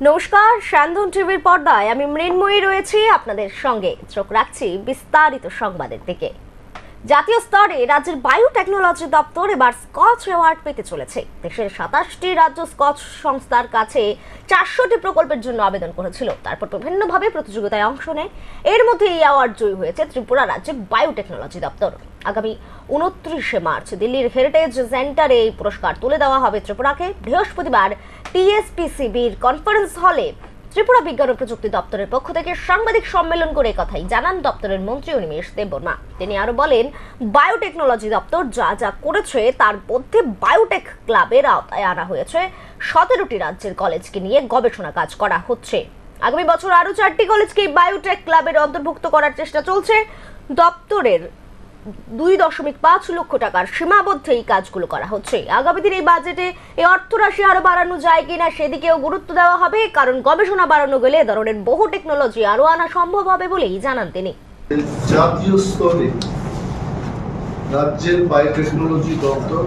নমস্কার, শান্তন টিভির পর্দায় আমি মৃন্ময়ী রয়েছি আপনাদের সঙ্গে। চোখ রাখছি বিস্তারিত সংবাদের দিকে। জাতীয় স্তরে রাজ্যের বায়ো টেকনোলজি দপ্তর এবার স্কচ অ্যাওয়ার্ড পেতে চলেছে। দেশের 27টি রাজ্য স্কচ সংস্থার কাছে 400টি প্রকল্পের জন্য আবেদন করেছিল, তারপর বিভিন্নভাবে প্রতিযোগিতায় অংশ নেয়। এর মধ্যে এই অ্যাওয়ার্ড জয়ী হয়েছে ত্রিপুরা রাজ্যের বায়ো টেকনোলজি দপ্তর। আগামী 29শে মার্চ দিল্লির হেরিটেজ সেন্টারে এই পুরস্কার তুলে দেওয়া হবে ত্রিপুরাকে। বৃহস্পতিবার টিএসপিসিবির কনফারেন্স হলে ত্রিপুরা বিজ্ঞান ও প্রযুক্তি দপ্তরের পক্ষ থেকে সাংবাদিক সম্মেলন করে কথাই জানান দপ্তরের মন্ত্রী অনিমেষ দেববর্মা। তিনি আরো বলেন, বায়োটেকনোলজি দপ্তর যা যা করেছে তার মধ্যে বায়োটেক ক্লাবের আওতায় আনা হয়েছে 17টি রাজ্যের কলেজকে নিয়ে গবেষণা কাজ করা হচ্ছে। আগামী বছর আরো 4টি কলেজকে বায়োটেক ক্লাবের অন্তর্ভুক্ত করার চেষ্টা চলছে। দপ্তরের 2.5 লক্ষ টাকার সীমাবদ্ধে এই কাজগুলো করা হচ্ছে। আগামী দিনে এই বাজেটে এই অর্থরাশি আরো বাড়ানো যায় কিনা সেদিকেও গুরুত্ব দেওয়া হবে, কারণ গবেষণা বাড়ানো গেলে এ ধরনের বহু টেকনোলজি আরো আনা সম্ভব হবে বলেই জানান তিনি। জাতীয় স্তরে রাজ্যের বায়োটেকনোলজি দপ্তর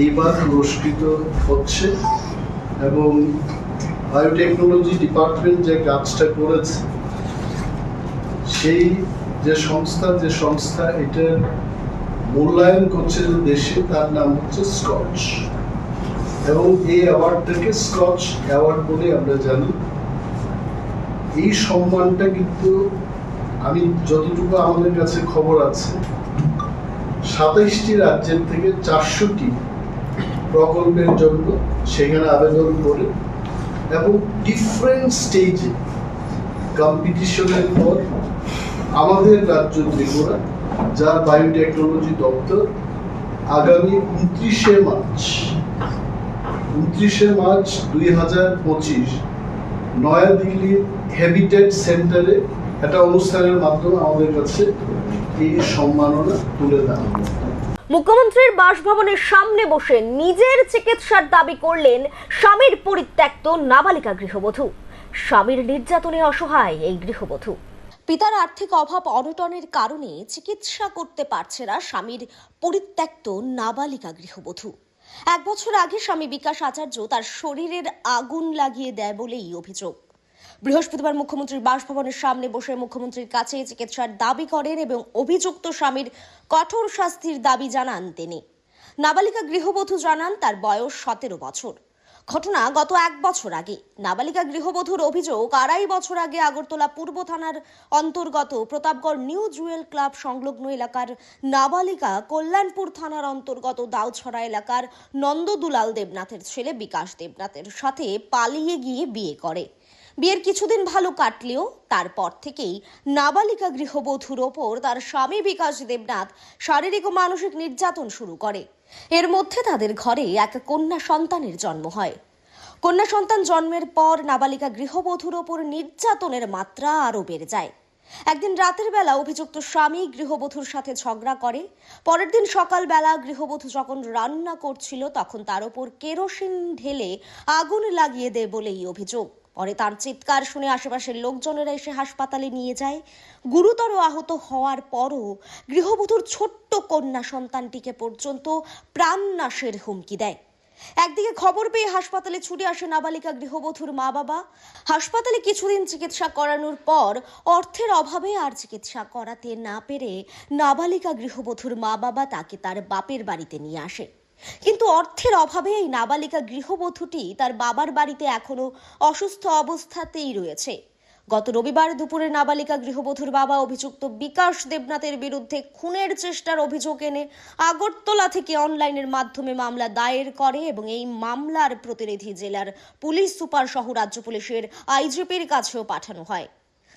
এবার পুরস্কৃত হচ্ছে এবং বায়োটেকনোলজি ডিপার্টমেন্ট যে কাজটা করেছে সেই যে সংস্থা এটার মূল্যায়ন করছে যে দেশে, তার নাম হচ্ছে স্কচ, এবং এই অ্যাওয়ার্ডটাকে স্কচ অ্যাওয়ার্ড বলে আমরা জানি। এই সম্মানটা কিন্তু আমি যতটুকু আমাদের কাছে খবর আছে 27টি রাজ্যের থেকে 400টি প্রকল্পের জন্য সেখানে আবেদন করে এবং ডিফারেন্ট স্টেজে কম্পিটিশনের পর আমাদের রাজ্য ত্রিপুরা, যার বায়োটেকনোলজি দপ্তর আগামী 29শে মার্চ 2025 নয়াদিল্লির হেবিটেট সেন্টারে একটা অনুষ্ঠানের মাধ্যমে আমাদের কাছে এই সম্মাননা তুলে দেওয়া হবে। মুখ্যমন্ত্রীর বাসভবনের সামনে বসে নিজের চিকিৎসার দাবি করলেন স্বামীর পরিত্যক্ত নাবালিকা গৃহবধূ। স্বামীর নির্যাতনে অসহায় এই গৃহবধূ। পিতার আর্থিক অভাব অনটনের কারণে চিকিৎসা করতে পারছে না স্বামীর পরিত্যক্ত নাবালিকা গৃহবধূ। 1 বছর আগে স্বামী বিকাশ আচার্য তার শরীরের আগুন লাগিয়ে দেয় বলেই অভিযোগ। বৃহস্পতিবার মুখ্যমন্ত্রীর বাসভবনের সামনে বসে মুখ্যমন্ত্রীর কাছে চিকিৎসার দাবি করেন এবং অভিযুক্ত স্বামীর কঠোর শাস্তির দাবি জানান তিনি। নাবালিকা গৃহবধূ জানান তার বয়স 17 বছর। ঘটনা গত 1 বছর আগে। নাবালিকা গৃহবধূর অভিযোগ, 2.5 বছর আগে আগরতলা পূর্ব থানার অন্তর্গত প্রতাপগড় নিউ জুয়েল ক্লাব সংলগ্ন এলাকার নাবালিকা কল্যাণপুর থানার অন্তর্গত দাউছড়া এলাকার নন্দদুলাল দেবনাথের ছেলে বিকাশ দেবনাথের সাথে পালিয়ে গিয়ে বিয়ে করে। বিয়ের কিছুদিন ভালো কাটলেও তারপর থেকেই নাবালিকা গৃহবধূর ওপর তার স্বামী বিকাশ দেবনাথ শারীরিক ও মানসিক নির্যাতন শুরু করে। এর মধ্যে তাদের ঘরে এক কন্যা সন্তানের জন্ম হয়। কন্যা সন্তান জন্মের পর নাবালিকা গৃহবধূর ওপর নির্যাতনের মাত্রা আরও বেড়ে যায়। একদিন রাতের বেলা অভিযুক্ত স্বামী গৃহবধূর সাথে ঝগড়া করে। পরের দিন সকালবেলা গৃহবধূ যখন রান্না করছিল তখন তার ওপর কেরোসিন ঢেলে আগুন লাগিয়ে দেয় বলেই অভিযোগ। পরে তার চিৎকার শুনে আশেপাশের লোকজনেরা এসে হাসপাতালে নিয়ে যায়। গুরুতর আহত হওয়ার পরও গৃহবধূর ছোট্ট কন্যা সন্তানটিকে পর্যন্ত প্রাণনাশের হুমকি দেয়। একদিকে খবর পেয়ে হাসপাতালে ছুটে আসে নাবালিকা গৃহবধূর মা বাবা। হাসপাতালে কিছুদিন চিকিৎসা করানোর পর অর্থের অভাবে আর চিকিৎসা করাতে না পেরে নাবালিকা গৃহবধূর মা বাবা তাকে তার বাপের বাড়িতে নিয়ে আসে। কিন্তু অর্থের অভাবে এই নাবালিকা গৃহবধূটি তার বাবার বাড়িতে এখনো অসুস্থ অবস্থাতেই রয়েছে। গত রবিবার দুপুরে নাবালিকা গৃহবধূর বাবা অভিযুক্ত বিকাশ দেবনাথের বিরুদ্ধে খুনের চেষ্টার অভিযোগ এনে আগরতলা থেকে অনলাইনের মাধ্যমে মামলা দায়ের করে এবং এই মামলার প্রতিনিধি জেলার পুলিশ সুপার সহ রাজ্য পুলিশের আইজিপির কাছেও পাঠানো হয়।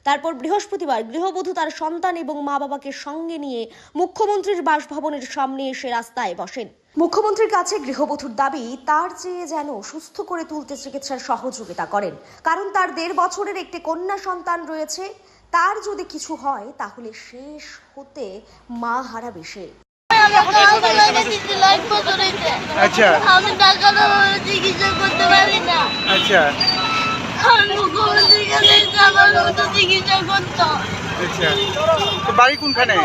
তারপর বৃহস্পতিবার গৃহবধূ তার সন্তান এবং মা বাবাকে সঙ্গে নিয়ে মুখ্যমন্ত্রীর বাসভবনের সামনে এসে রাস্তায় বসেন। মুখ্যমন্ত্রীর কাছে গৃহবধূর দাবি তার চেয়ে যেন সুস্থ করে তুলতে চিকিৎসার সহযোগিতা করেন, কারণ তার 1.5 বছরের একটি কন্যা সন্তান রয়েছে। তার যদি কিছু হয় তাহলে শেষ হতে মা হারাবে সে। আচ্ছা, আমি টাকা চিকিৎসা করতে পারি না। আচ্ছা, মুখ্যমন্ত্রীর কাছে আমার মতো চিকিৎসা করতো। আচ্ছা, তো বাড়ি কোনখানে?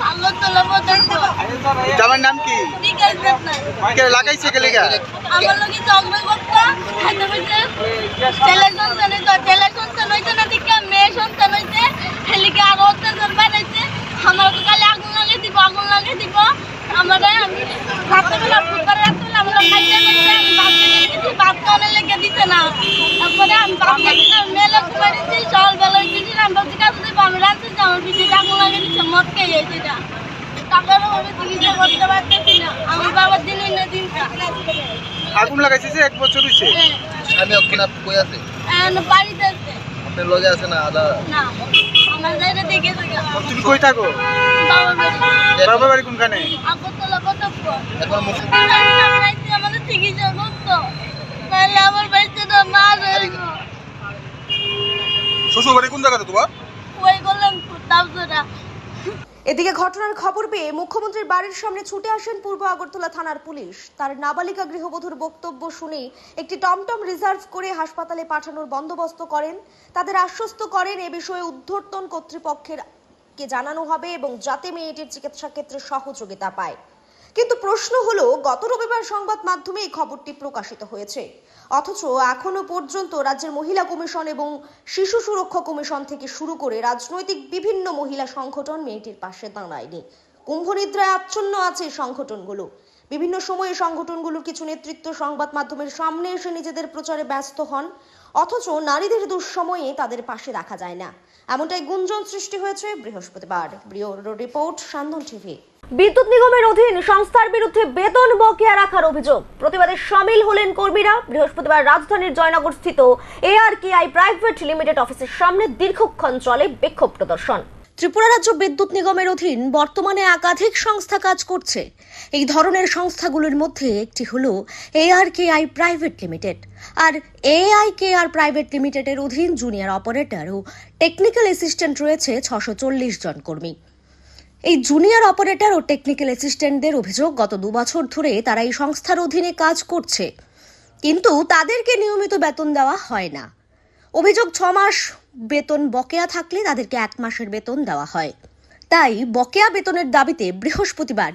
আগরতলা পর্যন্ত। জামার নাম কি? বিকাশ দেবনাথ। কে লাগাইছে কে লেগা? আমার লোকে ঝগড়া করতো হাতে বসে ছেলে সন্তান হইতে না দিকে মেয়ে সন্তান হইতে হেলিকে আরো অত্যাচার বানাইছে। আমার তো খালি আগুন লাগিয়ে দিব আমরা আমি রাত্রেবেলা ফুটবার রাত্রেবেলা আমরা খাইতে গেছি ভাত খাওয়ানোর লেগে দিতে না। তারপরে আমি ভাত খাইছি না মেলা কুমারিছি সকালবেলা উঠেছি আমরা কাছে দেবো আমি রাঁধছি আমার পিছিয়ে আগুন লাগিয়ে দিচ্ছে মদ খেয়ে যাইছে এটা টাকারও ভাবে চিকিৎসা করতে পারতেছি না। আমার বাবার দিনের না দিনটা আগুন লাগাইছে যে 1 বছর হইছে। আমি ওখানে কই আছে বাড়িতে আছে আপনার লগে আছে না আদা না আমার জায়গা দেখে থাকা তুমি কই থাকো? বাবা বাড়ি কোনখানে? আগরতলা কতক্ষণ এখন মুখ আমাদের চিকিৎসা করতো তাহলে আমার বাড়িতে না মা রইল শ্বশুর বাড়ি কোন জায়গাতে তোমার? ওই করলাম তাবজরা। এদিকে ঘটনার খবর পেয়ে মুখ্যমন্ত্রীর বাড়ির সামনে ছুটে আসেন পূর্ব আগরতলা থানার পুলিশ। তার নাবালিকা গৃহবধূর বক্তব্য শুনে একটি টমটম রিজার্ভ করে হাসপাতালে পাঠানোর বন্দোবস্ত করেন। তাদের আশ্বস্ত করেন এ বিষয়ে ঊর্ধ্বতন কর্তৃপক্ষের কে জানানো হবে এবং যাতে মেয়েটির চিকিৎসা ক্ষেত্রে সহযোগিতা পায়। কিন্তু প্রশ্ন হলো, গত রবিবার সংবাদ মাধ্যমে এই খবরটি প্রকাশিত হয়েছে, অথচ এখনো পর্যন্ত রাজ্যের মহিলা কমিশন এবং শিশু সুরক্ষা কমিশন থেকে শুরু করে রাজনৈতিক বিভিন্ন মহিলা সংগঠন মেয়েটির পাশে দাঁড়ায়নি। কুম্ভনিদ্রায় আচ্ছন্ন আছে এই সংগঠনগুলো। বিভিন্ন সময়ে সংগঠনগুলোর কিছু নেতৃত্ব সংবাদ মাধ্যমের সামনে এসে নিজেদের প্রচারে ব্যস্ত হন, অথচ নারীদের দুঃসময়ে তাদের পাশে রাখা যায় না, এমনটাই গুঞ্জন সৃষ্টি হয়েছে বৃহস্পতিবার। Bureau report, Syandan TV. বিদ্যুৎ নিগমের অধীন সংস্থার বিরুদ্ধে বেতন বকেয়া রাখার অভিযোগ, প্রতিবাদে সামিল হলেন কর্মীরা। বৃহস্পতিবার রাজধানীর জয়নগরস্থিত ARKI প্রাইভেট লিমিটেড অফিসের সামনে দীর্ঘক্ষণ চলে বিক্ষোভ প্রদর্শন। ত্রিপুরা রাজ্য বিদ্যুৎ নিগমের অধীন বর্তমানে একাধিক সংস্থা কাজ করছে। এই ধরনের সংস্থাগুলোর মধ্যে একটি হলো ARKI প্রাইভেট লিমিটেড। আর AIKR প্রাইভেট লিমিটেডের অধীন জুনিয়র অপারেটর ও টেকনিক্যাল অ্যাসিস্ট্যান্ট রয়েছে 640 জন কর্মী। এই জুনিয়র অপারেটর ও টেকনিক্যাল অ্যাসিস্ট্যান্টদের অভিযোগ, গত 2 বছর ধরে তারা এই সংস্থার অধীনে কাজ করছে, কিন্তু তাদেরকে নিয়মিত বেতন দেওয়া হয় না। অভিযোগ, 6 মাস বেতন বকেয়া থাকলে তাদেরকে 1 মাসের বেতন দেওয়া হয়। তাই বকেয়া বেতনের দাবিতে বৃহস্পতিবার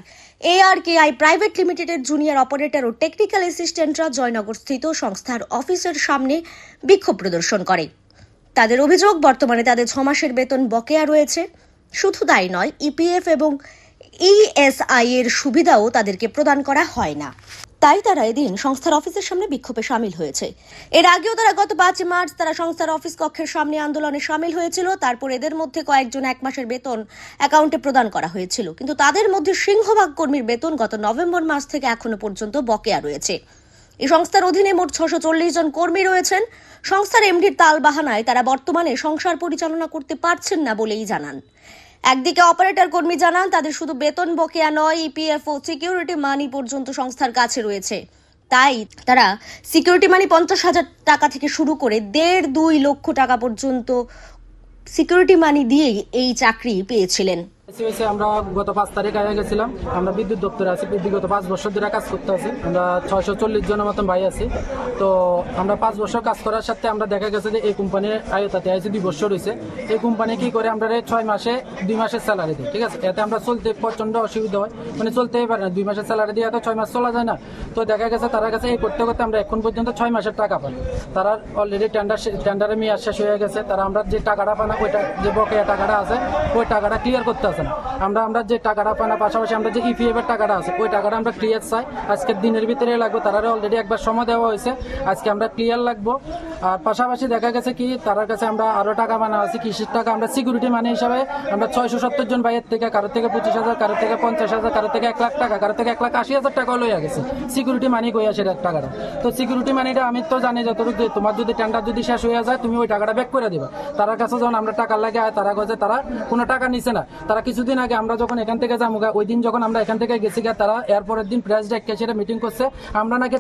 ARKI প্রাইভেট লিমিটেডের জুনিয়র অপারেটর ও টেকনিক্যাল অ্যাসিস্ট্যান্টরা জয়নগরস্থিত সংস্থার অফিসের সামনে বিক্ষোভ প্রদর্শন করে। তাদের অভিযোগ, বর্তমানে তাদের 6 মাসের বেতন বকেয়া রয়েছে। শুধু তাই নয়, EPF এবং ESI এর সুবিধাও তাদেরকে প্রদান করা হয় না। তাই তারা এদিন সংস্থার অফিসের সামনে বিক্ষোভে সামিল হয়েছে। এর আগেও তারা গত 5 মার্চ তারা সংস্থার অফিস কক্ষের সামনে আন্দোলনে সামিল হয়েছিল। তারপর এদের মধ্যে কয়েকজন 1 মাসের বেতন অ্যাকাউন্টে প্রদান করা হয়েছিল, কিন্তু তাদের মধ্যে সিংহভাগ কর্মীর বেতন গত নভেম্বর মাস থেকে এখনো পর্যন্ত বকেয়া রয়েছে। এই সংস্থার অধীনে মোট 640 জন কর্মী রয়েছেন। সংস্থার এমডির তালবাহানায় তারা বর্তমানে সংসার পরিচালনা করতে পারছেন না বলেই জানান। একদিকে অপারেটর কর্মী জানান তাদের শুধু বেতন বকেয়া নয়, EPF ও সিকিউরিটি মানি পর্যন্ত সংস্থার কাছে রয়েছে। তাই তারা সিকিউরিটি মানি 50,000 টাকা থেকে শুরু করে 1.5-2 লক্ষ টাকা পর্যন্ত সিকিউরিটি মানি দিয়েই এই চাকরি পেয়েছিলেন। আমরা গত 5 তারিখ আগে গেছিলাম। আমরা বিদ্যুৎ দপ্তরে আছি, বিগত 5 বছর ধরে কাজ করতে আছি। আমরা 640 জনের মতন ভাই আছি। তো আমরা 5 বছর কাজ করার সাথে আমরা দেখা গেছে যে এই কোম্পানির আয়তাতে আছে 2 বছর হয়েছে। এই কোম্পানি কি করে আমরা 6 মাসে 2 মাসের স্যালারি দিই, ঠিক আছে। এতে আমরা চলতে প্রচন্ড অসুবিধা হয়, মানে চলতেই পারে না। 2 মাসের স্যালারি দিয়ে এত 6 মাস চলা যায় না। তো দেখা গেছে তারা কাছে এই করতে করতে আমরা এখন পর্যন্ত 6 মাসের টাকা পাই। তারা অলরেডি টেন্ডারে মেয়াদ শেষ হয়ে গেছে। তারা আমরা যে টাকাটা পানা, ওইটা যে বকেয়া টাকাটা আছে ওই টাকাটা ক্লিয়ার করতে আছে না। আমরা যে টাকাটা পানা, পাশাপাশি আমরা যে EPF এর টাকাটা আছে ওই টাকাটা আমরা ক্লিয়ার চাই। আজকের দিনের ভিতরে লাগবে। তারা অলরেডি একবার সময় দেওয়া হয়েছে, আজকে আমরা ক্লিয়ার লাগবো। আর পাশাপাশি দেখা গেছে কি তার কাছে আমরা আরো টাকা মানা আছে, কৃষির টাকা আমরা সিকিউরিটি মানি হিসাবে আমরা 670 জন ভাইয়ের থেকে, কারোর থেকে 25,000, কারোর থেকে 50,000, কারোর থেকে 1 লাখ টাকা, কারোর থেকে 1,80,000 টাকা লইয়া গেছে সিকিউরিটি মানি কইয়া সেটা টাকাটা। তো সিকিউরিটি মানিটা আমি তো জানি যতটুকু, তোমার যদি টেন্ডার যদি শেষ হয়ে যায় তুমি ওই টাকাটা ব্যাক করে দিবা। তার কাছে যখন আমরা টাকা লাগে তারা কাছে তারা কোনো টাকা নিছে না। তারা কিছুদিন আগে আমরা যখন এখান থেকে যাবো, ওই দিন যখন আমরা এখান থেকে গেছি, তারা এরপরের দিন প্রেস ডেকে সেটা মিটিং করছে আমরা নাকি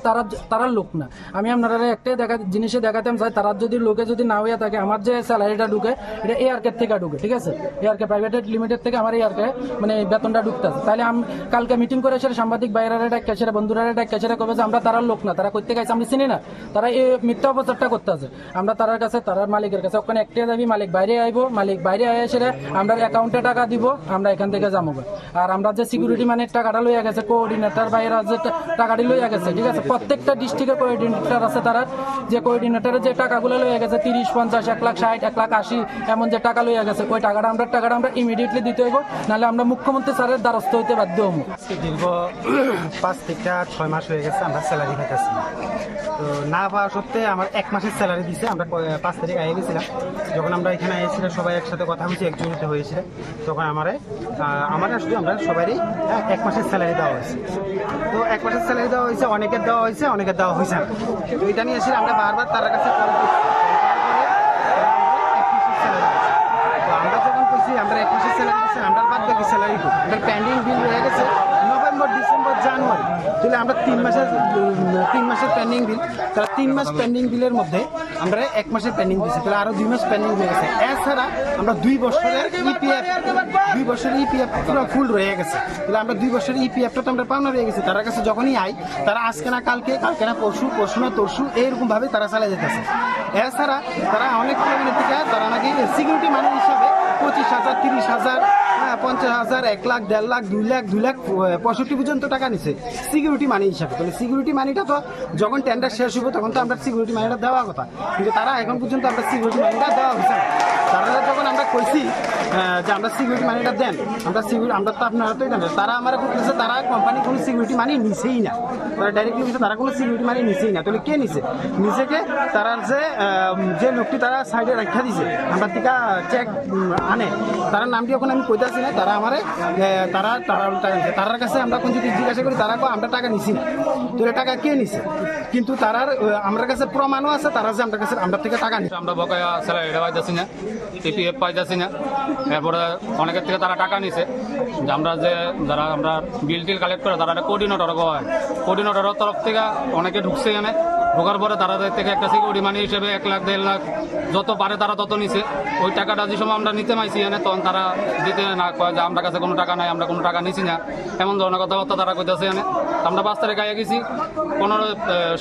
তারা লোক না। আমি আপনারা একটা জিনিসে দেখাতে সিস্টেম চাই, তারা যদি লোকে যদি না হয়ে থাকে, আমার যে স্যালারিটা ঢুকে এটা এআরকে থেকে ঢুকে, ঠিক আছে, এআরকে প্রাইভেট লিমিটেড থেকে আমার এআরকে মানে বেতনটা ঢুকতেছে। তাহলে আমি কালকে মিটিং করে সেটা সাংবাদিক বাইরের ডাক্কা সেটা বন্ধুরা ডাক্কা সেটা কবে যে আমরা তারার লোক না, তারা করতে গেছে আমি চিনি না, তারা এই মিথ্যা অপচারটা করতে আছে। আমরা তারার কাছে, তারার মালিকের কাছে ওখানে একটা যাবি, মালিক বাইরে আইব, মালিক বাইরে আয় সেটা আমরা অ্যাকাউন্টে টাকা দিব, আমরা এখান থেকে যাবো। আর আমরা যে সিকিউরিটি মানে টাকাটা লইয়া গেছে, কোঅর্ডিনেটর বাইরে যে টাকাটি লইয়া গেছে, ঠিক আছে, প্রত্যেকটা ডিস্ট্রিক্টের কোঅর্ডিনেটর আছে, তারা যে কোঅর্ডিনেটরের যে টাকাগুলো লইয়া গেছে 30, 50, 1 লাখ 60, 1 লাখ 80 এমন যে টাকা লইয়া গেছে, ওই টাকাটা আমরা ইমিডিয়েটলি দিতে হইব, নাহলে আমরা মুখ্যমন্ত্রী স্যারের দ্বারস্থ হইতে বাধ্য হবো। দীর্ঘ 5 থেকে 6 মাস হয়ে গেছে আমরা স্যালারি পাইতেছি, তো না পাওয়া সত্ত্বে আমার 1 মাসের স্যালারি দিছে। আমরা 5 তারিখ আগে গেছিলাম, যখন আমরা এখানে এসেছিলাম সবাই একসাথে কথা বলছি, একজনতে হয়েছিল, তখন আমার শুধু আমরা সবারই 1 মাসের স্যালারি দেওয়া হয়েছে। তো 1 মাসের স্যালারি দেওয়া হয়েছে, অনেকের দেওয়া হয়েছে, অনেকের দেওয়া হয়েছে না। তো এটা নিয়ে এসে আমরা বারবার তার কাছে কল করছি, তো আমরা যখন করছি আমরা 1 মাসের স্যালারি দিচ্ছি, আমরা বাদ বাকি স্যালারি আমরা পেন্ডিং বিল হয়ে গেছে নভেম্বর, ডিসেম্বর, জানুয়ারি, তাহলে আমরা 3 মাসের পেন্ডিং বিল, তারা 3 মাস পেন্ডিং বিলের মধ্যে আমরা 1 মাসের পেন্ডিং দিচ্ছি, তাহলে আরো 2 মাস পেন্ডিং হয়ে গেছে। এছাড়া আমরা 2 বছরের ইপিএফ পুরো ফুল রয়ে গেছে, তাহলে আমরা 2 বছরের ইপিএফটা তো আমরা পাওনা রয়ে গেছি। তার কাছে যখনই আই, তারা আজকে না কালকে, কালকে না পরশু, পরশু না তরশু, এইরকম ভাবে তারা চালিয়ে যেতেছে। এছাড়া তারা অনেক কিলোমিটার থেকে তারা নাকি সিকিউরিটি মানি হিসাবে 25,000, 30,000, 50,000, 1 লাখ, 1.5 লাখ, 2 লাখ, 65 পর্যন্ত টাকা নিছে সিকিউরিটি মানি হিসাবে। তাহলে সিকিউরিটি মানিটা তো যখন টেন্ডার শেষ হইব তখন তো আমরা সিকিউরিটি মানিটা দেওয়ার কথা, কিন্তু তারা এখন পর্যন্ত আমরা সিকিউরিটি মানিটা দেওয়া হয়েছে না। তারা যখন আমরা কইছি যে আমরা সিকিউরিটি মানিটা দেন, আমরা তো আপনারা তো জানেন, তারা আমার বলতেছে তারা কোম্পানি কোনো সিকিউরিটি মানি নিছেই না, তারা ডাইরেক্টলি বলছে তারা কোনো সিকিউরিটি মানি নিছেই না। তাহলে কে নিছে? নিজেকে তারা যে লোকটি তারা সাইডে রাখা দিছে, আমরা টিকা চেক আনে, তার নামটি এখন আমি কইতাছি না, তারা আমারে তারার কাছে আমরা কোন যদি জিজ্ঞাসা করি, তারা আমরা টাকা নিছি না। তাহলে টাকা কে নিছে? কিন্তু তারার আমার কাছে প্রমাণও আছে, তারা যে আমরা থেকে টাকা নিছে। আমরা বকেয়া স্যালারি পাইতেছি না, ইপিএফ পাইতেছি না, এরপরে অনেকের থেকে তারা টাকা নিছে, যে আমরা যারা আমরা বিল টিল কালেক্ট করে তারা কোঅর্ডিনেটর হয়, কোঅর্ডিনেটরের তরফ থেকে অনেকে ঢুকছে এখানে, ঢোকার পরে তাদের থেকে একটা সিকিউরিটি মানি হিসেবে 1 লাখ, 1.5 লাখ যত পারে তারা তত নিছে। ওই টাকাটা যে সময় আমরা নিতে মাইছি এনে, তখন তারা দিতে না, কয় যে আমরা কাছে কোনো টাকা নাই, আমরা কোনো টাকা নিছি না, এমন ধরনের কথাবার্তা তারা কইতেছে এনে। আমরা 5 তারিখ আগে গেছি,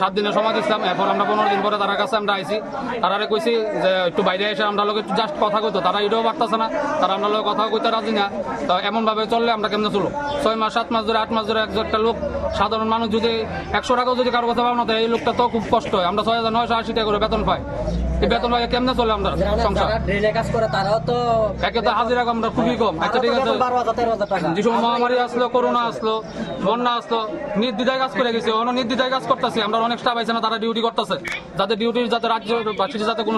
7 দিনের সময় দিচ্ছিলাম, এরপর আমরা 15 দিন পরে তার কাছে আমরা আইছি, তারা কইছি যে একটু বাইরে এসে আমরা লোক একটু জাস্ট কথা কইতো, তারা এটাও পারতেছে না, তারা আমরা লোক কথা কইতে রাজি না। তো এমনভাবে চললে আমরা কেমনে চলো? 6 মাস, 7 মাস ধরে, 8 মাস ধরে একটা লোক, সাধারণ মানুষ যদি 100 টাকাও যদি কারো কথা পাবো না, এই লোকটা তো খুব কষ্ট হয়। আমরা 6,980 টাকা করে বেতন পাই, এই বেতন পাই কেমনে চলে আমরা সংসার? একে তো হাজিরা আমরা খুবই কম। আচ্ছা ঠিক আছে, যে সময় মহামারী আসলো, করোনা আসলো, বন্যা আসলো, নির্দ্বিধায় কাজ করে গেছে, অন্য নির্দ্বিধায় কাজ করতেছি। আমরা অনেক স্টাফ আছে না, তারা ডিউটি করতেছে, যাতে ডিউটির যাতে রাজ্যবাসীর যাতে কোনো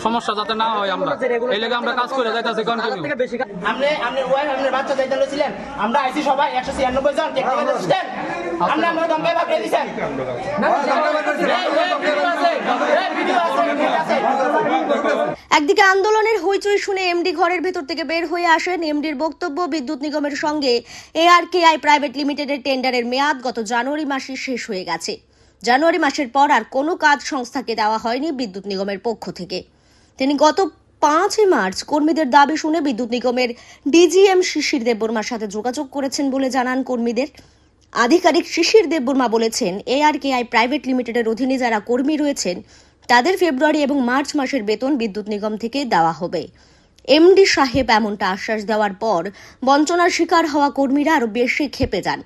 সমস্যা যাতে না হয়, আমরা এই লেগে আমরা কাজ করে যাইতেছি কন্টিনিউ। বাচ্চা যাইতে ছিলেন, আমরা আইসি সবাই 196 জন টেকনিক্যাল অ্যাসিস্ট্যান্ট, আমরা দমকে ভাবে দিছেন। একদিকে আন্দোলনের হইচই শুনে এমডি ঘরের ভেতর থেকে বের হয়ে আসেন। এমডির বক্তব্য, বিদ্যুৎ নিগমের সঙ্গে এআরকেআই প্রাইভেট লিমিটেডের টেন্ডারের মেয়াদ গত জানুয়ারি মাসে শেষ হয়ে গেছে। জানুয়ারি মাসের পর আর কোনো কাজ সংস্থাকে দেওয়া হয়নি বিদ্যুৎ নিগমের পক্ষ থেকে। তিনি গত 5 মার্চ কর্মীদের দাবি শুনে বিদ্যুৎ নিগমের ডিজিএম শিশির দেববর্মার সাথে যোগাযোগ করেছেন বলে জানান কর্মীদের। আধিকারিক শিশির দেববর্মা বলেছেন, এআরকেআই প্রাইভেট লিমিটেডের অধীনে যারা কর্মী রয়েছেন তাদের ফেব্রুয়ারি এবং মার্চ মাসের বেতন বিদ্যুৎ নিগম থেকে দেওয়া হবে। এমডি সাহেব এমনটা আশ্বাস দেওয়ার পর বঞ্চনার শিকার হওয়া কর্মীরা আরো বেশি ক্ষেপে যান।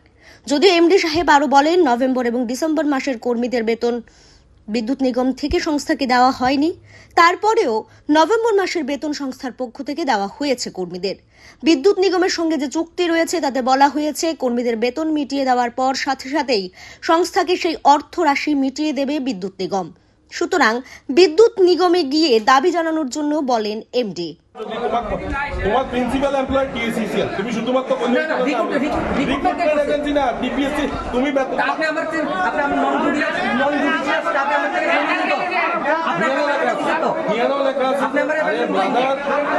যদিও এমডি সাহেব আরো বলেন, নভেম্বর এবং ডিসেম্বর মাসের কর্মীদের বেতন বিদ্যুৎ নিগম থেকে সংস্থাকে দেওয়া হয়নি, তারপরেও নভেম্বর মাসের বেতন সংস্থার পক্ষ থেকে দেওয়া হয়েছে কর্মীদের। বিদ্যুৎ নিগমের সঙ্গে যে চুক্তি রয়েছে তাতে বলা হয়েছে কর্মীদের বেতন মিটিয়ে দেওয়ার পর সাথে সাথেই সংস্থাকে সেই অর্থ রাশি মিটিয়ে দেবে বিদ্যুৎ নিগম। সুতরাং বিদ্যুৎ নিগমে গিয়ে দাবি জানানোর জন্য বলেন এমডি। তোমার প্রিন্সিপাল এমপ্লয় টিএসসিসিএল, তুমি শুধুমাত্র রিক্রুটমেন্ট এজেন্সি না, ডিপিএসসি, তুমি আপনি আমার নন জুডিশিয়াল স্টাফে আমার থেকে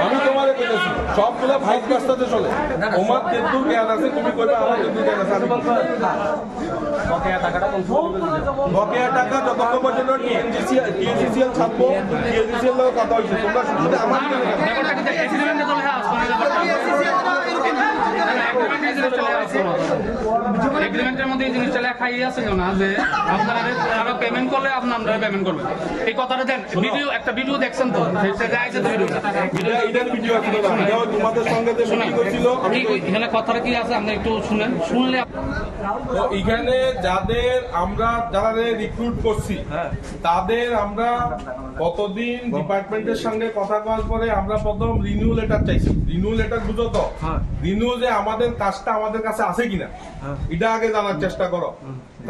আমি তোমারে কইতেছি সবগুলো ভাইস রাস্তাতে চলে, তোমার তেতুল জ্ঞান আছে, তুমি কইবা আমার তেতুল জ্ঞান আছে। বকেয়া টাকাটা বকেয়া টাকা যতক্ষণ পর্যন্ত টিএনসিসিএল ছাপবো, টিএনসিসিএল এর কথা হয়েছে, তোমরা শুধু আমার এগ্রিমেন্টের মধ্যে এই জিনিসটা লেখাই আছে না যে আপনারা আরো পেমেন্ট করলে আপনারা পেমেন্ট করবেন, এই কথাটা দেন। ভিডিও একটা ভিডিও দেখছেন তো, সেটা আছে ভিডিও আছে, তোমাদের সঙ্গে যে মিটিং হয়েছিল এখানে কথাটা কি আছে আপনি একটু শুনেন, শুনলে তো এখানে যারা রিক্রুট করছি তাদের আমরা কতদিন ডিপার্টমেন্টের সঙ্গে কথা করার পরে আমরা প্রথম রিনিউ লেটার চাইছি। রিনিউ লেটার বুঝো তো, রিনিউ যে আমাদের কাজটা আমাদের কাছে আছে কিনা এটা আগে জানার চেষ্টা করো।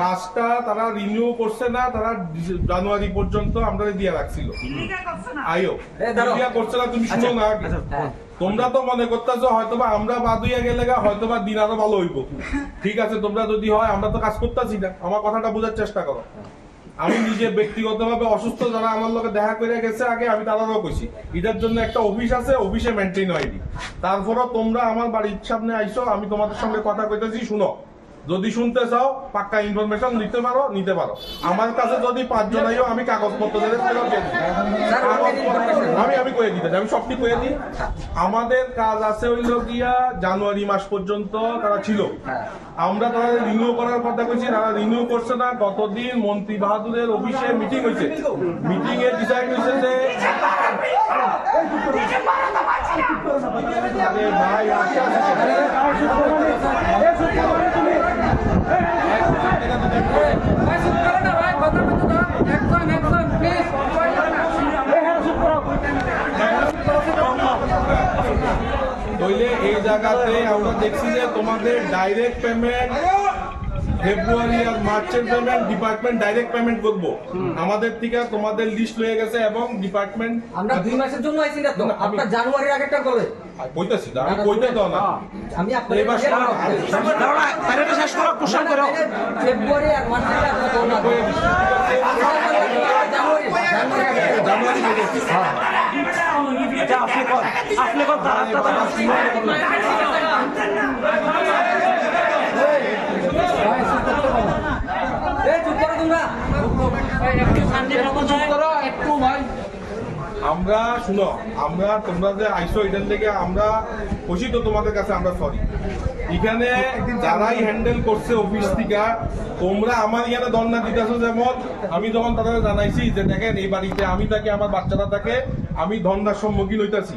কাজটা তারা রিনিউ করছে না, তারা জানুয়ারি পর্যন্ত আমরা দিয়ে রাখছিল। আইও করছে না, তুমি শুনো না। তোমরা তো মনে করতেছো হয়তোবা আমরা বাদ হইয়া গেলে হয়তোবা দিন আরো ভালো হইব। ঠিক আছে, তোমরা যদি হয়, আমরা তো কাজ করতেছি না। আমার কথাটা বোঝার চেষ্টা করো। আমি নিজে ব্যক্তিগতভাবে অসুস্থ, যারা আমার লোকে দেখা করে গেছে আগে, আমি তাদেরও কইছি এটার জন্য একটা অফিস আছে, অফিসে মেনটেন হয়নি। তারপরও তোমরা আমার বাড়ির সামনে আইসো, আমি তোমাদের সঙ্গে কথা কইতেছি, শুনো। যদি শুনতে চাও পাক্কা ইনফরমেশন নিতে পারো। আমার কাছে যদি 5 জন আইও, আমি কাগজপত্র আমি কয়ে দিতে, আমি সবটি কয়ে দিই। আমাদের কাজ আছে হইল গিয়া জানুয়ারি মাস পর্যন্ত তারা ছিল। আমরা তাদের রিনিউ করার কথা কইছি, তারা রিনিউ করছে না। গতদিন মন্ত্রী বাহাদুরের অফিসে মিটিং হয়েছে, মিটিং এ ডিসাইড হয়েছে যে ভাই তাইলে এই জায়গাতে আমরা দেখছি যে তোমাদের ডাইরেক্ট পেমেন্ট ফেব্রুয়ারি আর মার্চের পেমেন্ট ডিপার্টমেন্ট ডাইরেক্ট পেমেন্ট করবো আমাদের থেকে। তোমাদের লিস্ট হয়ে গেছে এবং ডিপার্টমেন্ট আমরা 2 মাসের জন্য আইছি না তো, আপনার জানুয়ারির আগেরটা কবে কইতাছি আমি কইতে দাও না। আমি আপনার এবার তাহলে শেষ করো, কোশ্চেন করো। ফেব্রুয়ারি আর মার্চের আপনি কোন না জানুয়ারি হ্যাঁ এটা আপনি কোন আমরা শুনো, তোমরা যে আইসো এটার থেকে আমরা খুশি তো, তোমাদের কাছে আমরা সরি। এখানে যারাই হ্যান্ডেল করছে অফিস থেকে, তোমরা আমার এখানে দন্না দিতেছো। যেমন আমি যখন তাদের জানাইছি যে দেখেন এই বাড়িতে আমি থাকি, আমার বাচ্চারা থাকে, আমি ধন্যার সম্মুখীন হইতেছি,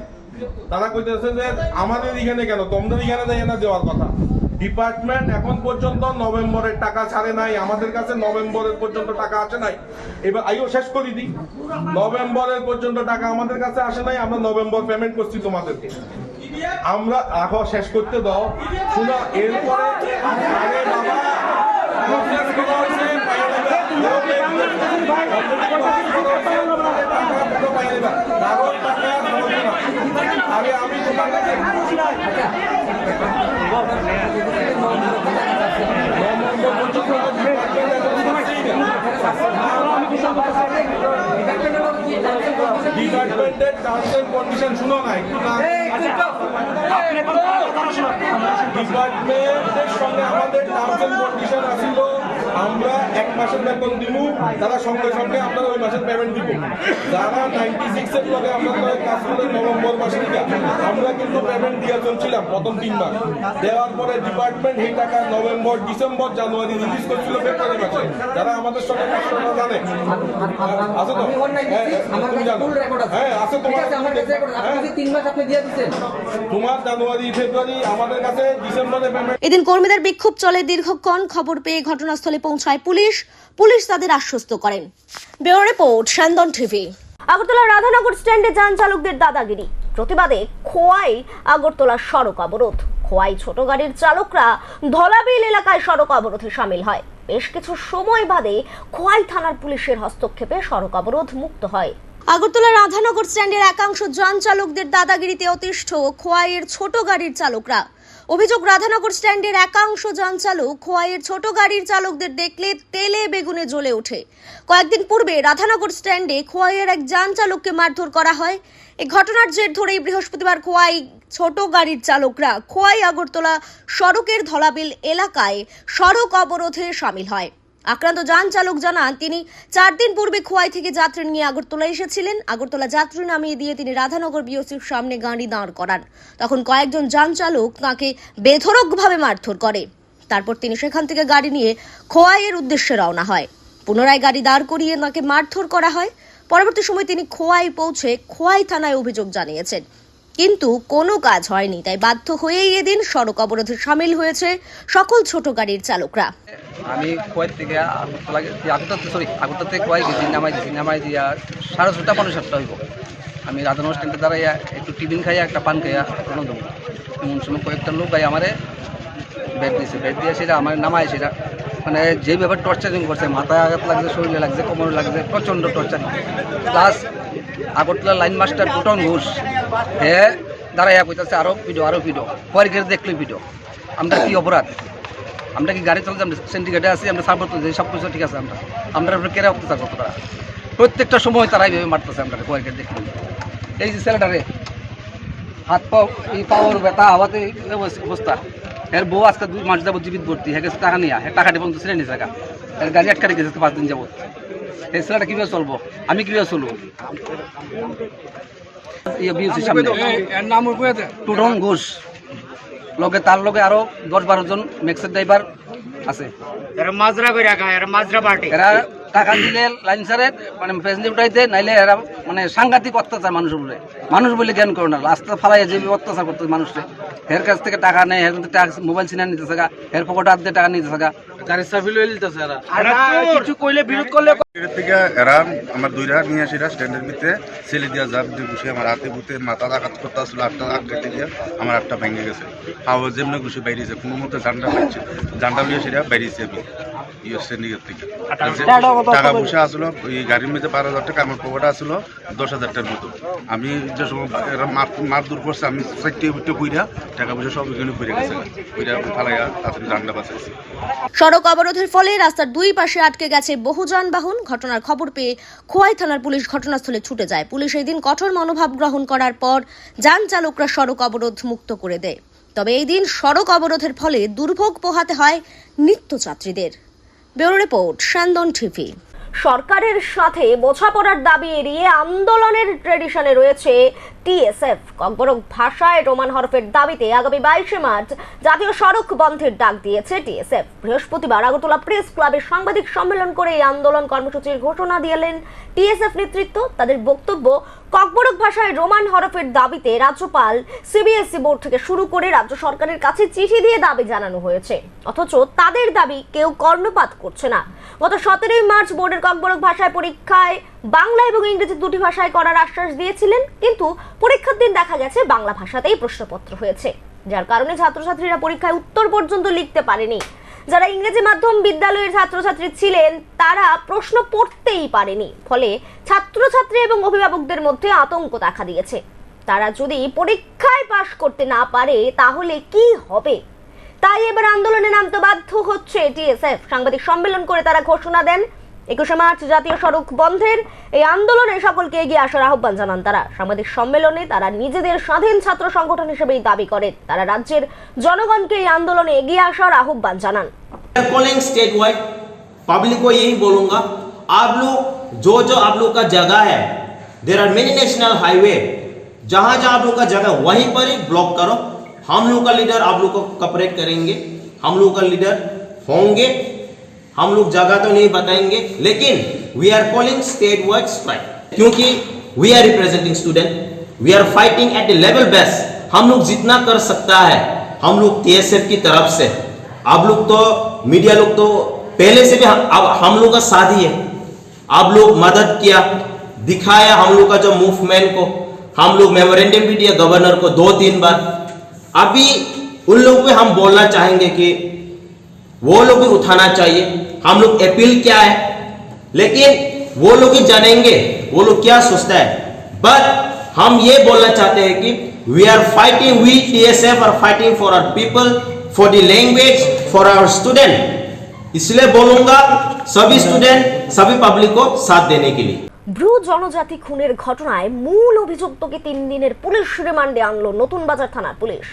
তারা কইতেছে যে আমাদের এখানে কেন, তোমাদের এখানে যাই না দেওয়ার কথা। ডিপার্টমেন্ট এখন পর্যন্ত নভেম্বরের টাকা ছাড়ে নাই, আমাদের কাছে নভেম্বরের পর্যন্ত টাকা আসে নাই। এবার আইও শেষ করে দিই, নভেম্বরের পর্যন্ত টাকা আমাদের কাছে আসে নাই, আমরা নভেম্বর পেমেন্ট করছি তোমাদেরকে। আমরা এখন শেষ করতে দাও, শুনো। এরপরে আমি তোমার কাছে ডিপার্টমেন্টের টার্মস এন্ড কন্ডিশন শুনো না, একটু না। ডিপার্টমেন্টের সঙ্গে আমাদের টার্মস এন্ড কন্ডিশন আসিল, আমরা 1 মাসের বেতন দিব, তারা সঙ্গে সঙ্গে আমরা ওই মাসের পেমেন্ট দিব। যারা 96 এর লগে আমরা কাজ করে নভেম্বর মাসে আমরা কিন্তু পেমেন্ট দিয়ে চলছিলাম প্রথম 3 মাস। দেওয়ার পরে ডিপার্টমেন্ট এই টাকা নভেম্বর, ডিসেম্বর, জানুয়ারি রিলিজ করছিল ফেব্রুয়ারি মাসে। যারা আমাদের সঙ্গে কাজ করে জানে আছে তো, তুমি জানো। হ্যাঁ আছে তোমার, আপনি 3 মাস আপনি দিয়ে দিয়েছেন, তোমার জানুয়ারি ফেব্রুয়ারি, আমাদের কাছে ডিসেম্বরে পেমেন্ট। এদিন কর্মীদের বিক্ষোভ চলে দীর্ঘক্ষণ। খবর পেয়ে ঘটনাস্থলে পৌঁছায় পুলিশ তাদের আশ্বস্ত করেন। Bureau report, Syandan TV. Agartala Radhanagar স্ট্যান্ডে যান চালকদের দাদাগিরি প্রতিবাদে খোয়াই আগরতলা সড়ক অবরোধ। খোয়াই ছোট গাড়ির চালকরা ধলাবিল এলাকায় সড়ক অবরোধে সামিল হয়। বেশ কিছু সময় বাদে খোয়াই থানার পুলিশের হস্তক্ষেপে সড়ক অবরোধ মুক্ত হয়। আগরতলা রাধানগর স্ট্যান্ডের একাংশ যান চালকদের দাদাগিরিতে অতিষ্ঠ খোয়াইয়ের ছোট গাড়ির চালকরা। অভিযোগ, রাধানগর স্ট্যান্ডের একাংশ যান চালক খোয়াইয়ের ছোট গাড়ির চালকদের দেখলে তেলে বেগুনে জ্বলে ওঠে। কয়েকদিন পূর্বে রাধানগর স্ট্যান্ডে খোয়াইয়ের এক যান চালককে মারধর করা হয়। এই ঘটনার জের ধরেই বৃহস্পতিবার খোয়াই ছোট গাড়ির চালকরা খোয়াই আগরতলা সড়কের ধলাবিল এলাকায় সড়ক অবরোধে সামিল হয়। আক্রান্ত যান চালক জানান, তিনি 4 দিন পূর্বে খোয়াই থেকে যাত্রী নিয়ে আগরতলা এসেছিলেন। আগরতলা যাত্রী নামিয়ে দিয়ে তিনি রাধানগর বিওসির সামনে গাড়ি দাঁড় করান। তখন কয়েকজন যান চালক তাঁকে বেধড়কভাবে মারধর করে। তারপর তিনি সেখান থেকে গাড়ি নিয়ে খোয়াইয়ের উদ্দেশ্যে রওনা হয়। পুনরায় গাড়ি দাঁড় করিয়ে তাঁকে মারধর করা হয়। পরবর্তী সময় তিনি খোয়াই পৌঁছে খোয়াই থানায় অভিযোগ জানিয়েছেন, কিন্তু কোনো কাজ হয়নি। তাই বাধ্য হয়েই এদিন সড়ক অবরোধে সামিল হয়েছে সকল ছোট গাড়ির চালকরা। আমি খোয়াই থেকে আগরতলা থেকে খোয়াই গেছি, নামাই দিয়া 6:30 5:30 হইব। আমি রাধানগর স্ট্যান্ডে দাঁড়াইয়া একটু টিফিন খাইয়া একটা পান খাইয়া কোনো দেবো। এমন সময় কয়েকটা লোক গাই আমারে ব্যাগ দিয়েছে, ব্যাগ দিয়ে সেটা আমার নামায় সেটা মানে যেভাবে টর্চারিং করছে, মাথায় আঘাত লাগছে, শরীরে লাগছে, কোমরে লাগছে, প্রচণ্ড torturing. Plus Agartala line master Tutan Ghosh হে দাঁড়াইয়া কইতাছে আরো ভিডিও পরের দেখলে ভিডিও। আমরা কি অপরাধ? আমরা কি গাড়ি চালাচ্ছি? আমরা সিন্ডিকেটে আছি, আমরা সাপোর্ট করছি, সব কিছু ঠিক আছে। আমরা কেড়ে অত্যাচার করতে তারা প্রত্যেকটা সময় তারা এইভাবে মারতেছে আমরা পরের দেখলে। এই যে ছেলেটারে হাত পাও এই পাওয়ার ব্যথা হওয়াতে অবস্থা। এর বউ আজকে 2 মাস যাবো জীবিত ভর্তি হয়ে গেছে, টাকা নিয়ে টাকা পর্যন্ত ছেড়ে নিয়ে টাকা। এর গাড়ি আটকারে গেছে 5 দিন যাবো। এই ছেলেটা কীভাবে চলবো? আমি কীভাবে চলবো? টুটন ঘোষ লগে তার লগে আরো 10-12 জন ম্যাক্সের ড্রাইভার আছে। এরা টাকা দিলে লাইন ছাড়ে মানে প্যাসেঞ্জার উঠাইতে, নাইলে এরা মানে সাংঘাতিক অত্যাচার মানুষের উপরে। মানুষ বলে জ্ঞান করে না, রাস্তা ফালাইয়া যে অত্যাচার করতে মানুষকে। এর কাছ থেকে টাকা নেয়, এর মোবাইল ছিনা নিতে থাকা, এর পকেট হাত দিয়ে টাকা নিতে থাকা, গাড়ির চাবি লইয়ে নিতেছে। কিছু কইলে বিরোধ করলে থেকে এরা আমার 2টা নিয়ে আসে স্ট্যান্ডের ভিতরে ছেলে দিয়া যাব দিয়ে বসে আমার হাতে বুতে মাথা আঘাত করতে আসলো। 8টা আঘাত দিয়ে আমার 8টা ভেঙে গেছে। হাওয়া যেমনি ঘুষে বাইরেছে, কোনো মতো জান্ডা পাইছে, জান্ডা লিয়ে সেটা বাইরেছে। আমি স্ট্যান্ডের থেকে টাকা পয়সা আসলো ওই গাড়ির মধ্যে 12,000 টাকা, আমার পকেটে আসলো 10,000 টাকার মতো। আমি যে সময় এরা মার দূর করছে, আমি 4টে উঠে বইরা টাকা পয়সা সব এখানে পড়ে গেছে, ওইটা ফালাইয়া তাড়াতাড়ি জান্ডা বাঁচাইছে। সড়ক অবরোধের ফলে রাস্তার 2 পাশে আটকে গেছে বহু যানবাহন। ঘটনার খবর পেয়ে খোয়াই থানার পুলিশ ঘটনাস্থলে ছুটে যায়। পুলিশ এই দিন কঠোর মনোভাব গ্রহণ করার পর যান চালকরা সড়ক অবরোধ মুক্ত করে দেয়। তবে এই দিন সড়ক অবরোধের ফলে দুর্ভোগ পোহাতে হয় নিত্যযাত্রীদের। Bureau report, Syandan TV. সরকারের সাথে বোঝাপড়ার দাবি এড়িয়ে আন্দোলনের ট্রেডিশনে রয়েছে টিএসএফ। ককবরক ভাষায় রোমান হরফের দাবিতে আগামী 22শে মার্চ জাতীয় সড়ক বন্ধের ডাক দিয়েছে টিএসএফ। বৃহস্পতিবার আগরতলা প্রেস ক্লাবে সাংবাদিক সম্মেলন করে এই আন্দোলন কর্মসূচির ঘোষণা দিলেন টিএসএফ নেতৃত্ব। তাদের বক্তব্য, ককবরক ভাষায় রোমান হরফের দাবিতে রাজ্যপাল, সিবিএসই বোর্ড থেকে শুরু করে রাজ্য সরকারের কাছে চিঠি দিয়ে দাবি জানানো হয়েছে, অথচ তাদের দাবি কেউ কর্ণপাত করছে না। গত 17 মার্চ বোর্ডের ককবরক ভাষায় পরীক্ষায় বাংলা এবং ইংরেজি 2টি ভাষায় করার আশ্বাস দিয়েছিলেন, কিন্তু পরীক্ষার দিন দেখা গেছে বাংলা ভাষাতেই প্রশ্নপত্র হয়েছে, যার কারণে ছাত্রছাত্রীরা পরীক্ষায় উত্তর পর্যন্ত লিখতে পারেনি। যারা ইংরেজি মাধ্যম বিদ্যালয়ের ছাত্রছাত্রী ছিলেন তারা প্রশ্ন পড়তেই পারেনি। ফলে ছাত্রছাত্রী এবং অভিভাবকদের মধ্যে আতঙ্ক দেখা দিয়েছে। তারা যদি পরীক্ষায় পাশ করতে না পারে তাহলে কি হবে? তাই এবার আন্দোলনে নামতে বাধ্য হচ্ছে টিএসএফ। সাংবাদিক সম্মেলন করে তারা ঘোষণা দেন 21শে মার্চ জাতীয় সড়ক বন্ধের। এই আন্দোলনে সকলকে এগিয়ে আসার আহ্বান জানান তারা। সাংবাদিক সম্মেলনে তারা নিজেদের স্বাধীন ছাত্র সংগঠন হিসেবেই দাবি করেন। তারা রাজ্যের জনগণকে এই আন্দোলনে এগিয়ে আসার আহ্বান জানান। कॉलिंग स्टेट वाइड पब्लिक को यही बोलूंगा, आप लोग जो आप लोग का जगह है, there are many national highway, जहां जहां आप लोग का जगह वहीं पर ही ब्लॉक करो। हम लोग का लीडर आप लोग को कॉपरेट करेंगे, हम लोग का लीडर होंगे। हम लोग जगह तो नहीं बताएंगे, लेकिन we are calling state wide strike, क्योंकि we are representing student, we are fighting at the level best. हम लोग जितना कर सकता है हम लोग टीएसएफ की तरफ से, आप लोग तो मीडिया लोग तो पहले से भी हम लोग का साथ ही है। आप लोग मदद किया, दिखाया हम लोग का जो मूवमेंट को, हम लोग मेमोरेंडम भी दिया गवर्नर को 2-3 बार। अभी उन लोग पे हम बोलना चाहेंगे कि वो लोग भी उठाना चाहिए। हम लोग अपील क्या है, लेकिन वो लोग ही जानेंगे वो लोग क्या सोचता है। बट हम ये बोलना चाहते हैं कि We are fighting, we TSF are fighting for our people, for the language, for our student. इसलिए बोलूंगा सभी स्टूडेंट सभी पब्लिक को साथ देने के लिए। ব্রু জনজাতি খুনের ঘটনায় মূল অভিযুক্তকে 3 দিনের পুলিশ রিমান্ডে আনলো নতুন বাজার থানার পুলিশ।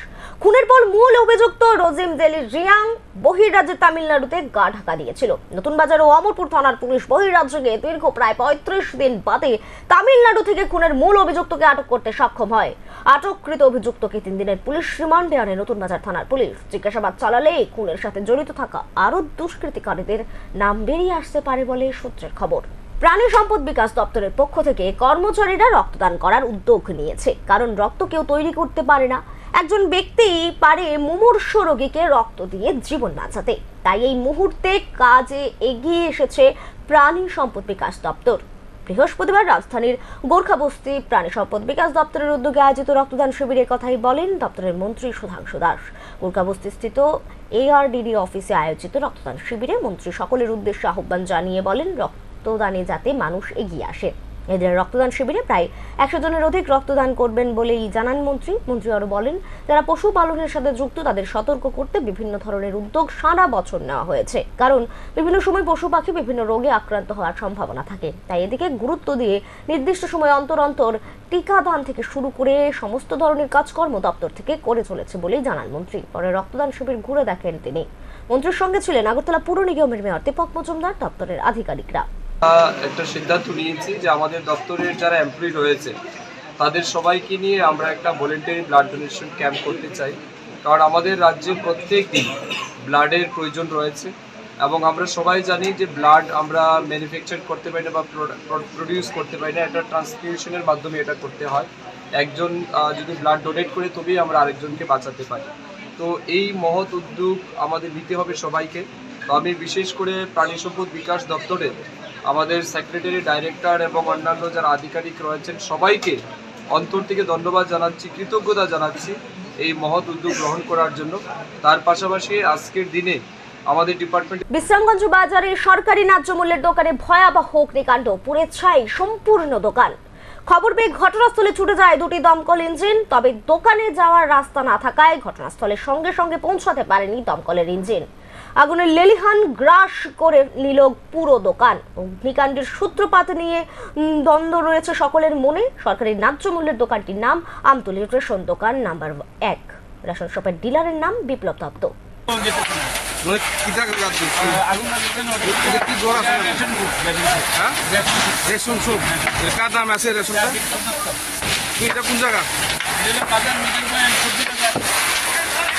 খুনের পর মূল অভিযুক্ত রোজিম দেলি রিয়াং বহির্রাজ্যে তামিলনাড়ুতে গা ঢাকা দিয়েছিল। নতুন বাজার ও অমরপুর থানার পুলিশ বহির্রাজ্যে গিয়ে দীর্ঘ প্রায় 35 দিন বাদে তামিলনাড়ু থেকে খুনের মূল অভিযুক্তকে আটক করতে সক্ষম হয়। আটককৃত অভিযুক্তকে 3 দিনের পুলিশ রিমান্ডে আনে নতুন বাজার থানার পুলিশ। জিজ্ঞাসাবাদ চালালে খুনের সাথে জড়িত থাকা আরো দুষ্কৃতিকারীদের নাম বেরিয়ে আসতে পারে বলে সূত্রের খবর। প্রাণী সম্পদ বিকাশ দপ্তরের পক্ষ থেকে কর্মচারীরা রক্তদান করার উদ্যোগ নিয়েছে, কারণ রক্ত কেউ তৈরি করতে পারে না। একজন ব্যক্তি পারে মুমূর্ষু রোগীকে রক্ত দিয়ে জীবন বাঁচাতে, তাই এই মুহূর্তে কাজে এগিয়ে এসেছে প্রাণী সম্পদ বিকাশ দপ্তর। বৃহস্পতিবার রাজধানীর গোর্খাবস্তি প্রাণী সম্পদ বিকাশ দপ্তরের উদ্যোগে আয়োজিত রক্তদান শিবিরের কথাই বলেন দপ্তরের মন্ত্রী সুধাংশু দাস। গোর্খাবস্তি স্থিত ARDD অফিসে আয়োজিত রক্তদান শিবিরে মন্ত্রী সকলের উদ্দেশ্যে আহ্বান জানিয়ে বলেন রক্তদানে যাতে মানুষ এগিয়ে আসে। এদের রক্তদান শিবিরে প্রায় 100 জনের অধিক রক্তদান করবেন বলেই জানান মন্ত্রী। মন্ত্রী আরো বলেন, যারা পশুপালনের সাথে যুক্ত তাদের সতর্ক করতে বিভিন্ন ধরনের উদ্যোগ সারা বছর নেওয়া হয়েছে, কারণ বিভিন্ন সময় পশু পাখি বিভিন্ন রোগে আক্রান্ত হওয়ার সম্ভাবনা থাকে। তাই এদিকে গুরুত্ব দিয়ে নির্দিষ্ট সময় অন্তর অন্তর টিকাদান থেকে শুরু করে সমস্ত ধরনের কাজকর্ম দপ্তর থেকে করে চলেছে বলেই জানান মন্ত্রী। পরে রক্তদান শিবির ঘুরে দেখেন তিনি। মন্ত্রীর সঙ্গে ছিলেন আগরতলা পুর নিগমের মেয়র দীপক মজুমদার, দপ্তরের আধিকারিকরা। একটা সিদ্ধান্ত নিয়েছি যে আমাদের দপ্তরের যারা এমপ্লয়ি রয়েছে তাদের সবাইকে নিয়ে আমরা একটা ভলেন্টারি ব্লাড ডোনেশন ক্যাম্প করতে চাই, কারণ আমাদের রাজ্যে প্রত্যেক দিন ব্লাডের প্রয়োজন রয়েছে এবং আমরা সবাই জানি যে ব্লাড আমরা ম্যানুফ্যাকচার করতে পারি না বা প্রডিউস করতে পারি না, এটা ট্রান্সফিউশনের মাধ্যমে এটা করতে হয়। একজন যদি ব্লাড ডোনেট করে তবেই আমরা আরেকজনকে বাঁচাতে পারি। তো এই মহৎ উদ্যোগ আমাদের নিতে হবে সবাইকে। তো আমি বিশেষ করে প্রাণী সম্পদ বিকাশ দপ্তরে আমাদের সেক্রেটারি, ডাইরেক্টর এবং অন্যান্য যারা আধিকারিক রয়েছেন সবাইকে অন্তর থেকে ধন্যবাদ জানাচ্ছি, কৃতজ্ঞতা জানাচ্ছি এই মহৎ উদ্যোগ গ্রহণ করার জন্য। তার পাশাপাশি আজকের দিনে আমাদের ডিপার্টমেন্ট বিশ্রামগঞ্জ বাজারে সরকারি ন্যায্য মূল্যের দোকানে ভয়াবহ অগ্নিকাণ্ড, পুড়ে ছাই সম্পূর্ণ দোকান। খবর পেয়ে ঘটনাস্থলে ছুটে যায় 2টি দমকল ইঞ্জিন, তবে দোকানে যাওয়ার রাস্তা না থাকায় ঘটনাস্থলে সঙ্গে সঙ্গে পৌঁছাতে পারেনি দমকলের ইঞ্জিন। আগুনের লেলিহান গ্রাস করে নিল পুরো দোকান। অগ্নিকাণ্ডের সূত্রপাত নিয়ে দ্বন্দ্ব রয়েছে সকলের মনে। সরকারি ন্যায্য মূল্যের দোকানটির নাম আমতলী রেশন দোকান নাম্বার 1। রেশন শপের ডিলারের নাম বিপ্লব দত্ত।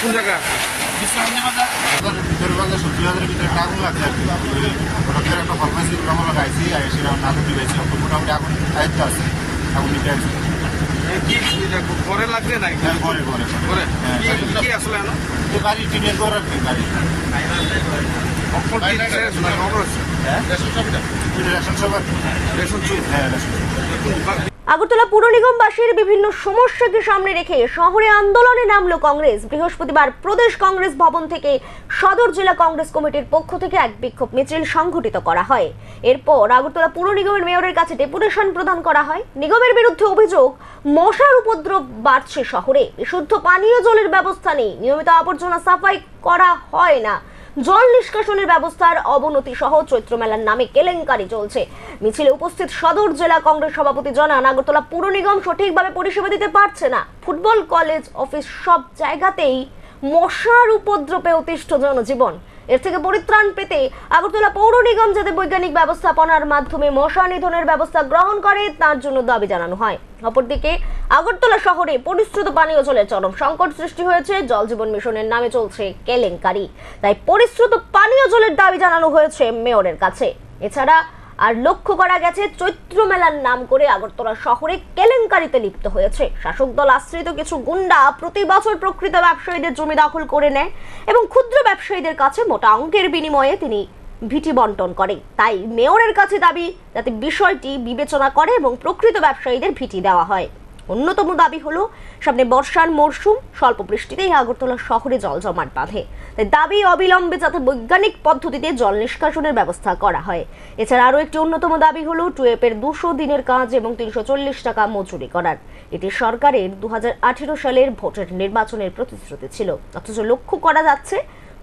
কোন জায়গা? সবজি বাজারের ভিতরে একটা আগুন লাগছে আর কি। ওটাতে একটা ফার্মাসি আমরা লাগাইছি আর সেটা আগুন দিয়েছি, মোটামুটি আগুন দায়িত্ব আছে, আগুন নিতে আছে। পরে লাগবে না? পরে পরে পরে কি আসলে গাড়ি টিনের ঘর আর কি গাড়ি আগরতলা পুর নিগমবাসীর বিভিন্ন সমস্যাকে সামনে রেখে শহরে আন্দোলনে নামলো কংগ্রেস। বৃহস্পতিবার প্রদেশ কংগ্রেস ভবন থেকে সদর জেলা কংগ্রেস কমিটির পক্ষ থেকে এক বিক্ষোভ মিছিল সংঘটিত করা হয়। এরপর আগরতলা পুর নিগমের মেয়রের কাছে ডেপুটেশন প্রদান করা হয়। নিগমের বিরুদ্ধে অভিযোগ, মশার উপদ্রব বাড়ছে শহরে, বিশুদ্ধ পানীয় জলের ব্যবস্থা নেই, নিয়মিত আবর্জনা সাফাই করা হয় না, জল নিষ্কাশনের ব্যবস্থার অবনতি সহ চৈত্র মেলার নামে কেলেঙ্কারি চলছে। মিছিলে উপস্থিত সদর জেলা কংগ্রেস সভাপতি জানান, আগরতলা পুর নিগম সঠিকভাবে পরিষেবা দিতে পারছে না। ফুটবল, কলেজ, অফিস সব জায়গাতেই মশার উপদ্রবে অতিষ্ঠ জনজীবন। এর থেকে পরিত্রাণ পেতে আগরতলা পৌর নিগম যাতে বৈজ্ঞানিক ব্যবস্থাপনার মাধ্যমে মশা নিধনের ব্যবস্থা গ্রহণ করে তার জন্য দাবি জানানো হয়। অপরদিকে আগরতলা শহরে পরিশ্রুত পানীয় জলের চরম সংকট সৃষ্টি হয়েছে। জল জীবন মিশনের নামে চলছে কেলেঙ্কারি, তাই পরিশ্রুত পানীয় জলের দাবি জানানো হয়েছে মেয়রের কাছে। এছাড়া আর লক্ষ্য করা গেছে, চৈত্র মেলার নাম করে আগরতলা শহরে কেলেঙ্কারিতে লিপ্ত হয়েছে। শাসক দল আশ্রিত কিছু গুন্ডা প্রতি বছর প্রকৃত ব্যবসায়ীদের জমি দখল করে নেয় এবং ক্ষুদ্র ব্যবসায়ীদের কাছে মোটা অঙ্কের বিনিময়ে তিনি ভিটি বন্টন করে। তাই মেয়রের কাছে দাবি যাতে বিষয়টি বিবেচনা করে এবং প্রকৃত ব্যবসায়ীদের ভিটি দেওয়া হয়। অন্যতম দাবি হলো সামনে বর্ষার মরশুম, স্বল্প বৃষ্টিতেই আগরতলা শহরে জল জমাট বাঁধে। তাই দাবি অবিলম্বে যাতে বৈজ্ঞানিক পদ্ধতিতে জল নিষ্কাশনের ব্যবস্থা করা হয়। এছাড়া আরও একটি অন্যতম দাবি হলো টুয়েপের 200 দিনের কাজ এবং 340 টাকা মজুরি করার। এটি সরকারের 2018 সালের ভোটের নির্বাচনের প্রতিশ্রুতি ছিল, অথচ লক্ষ্য করা যাচ্ছে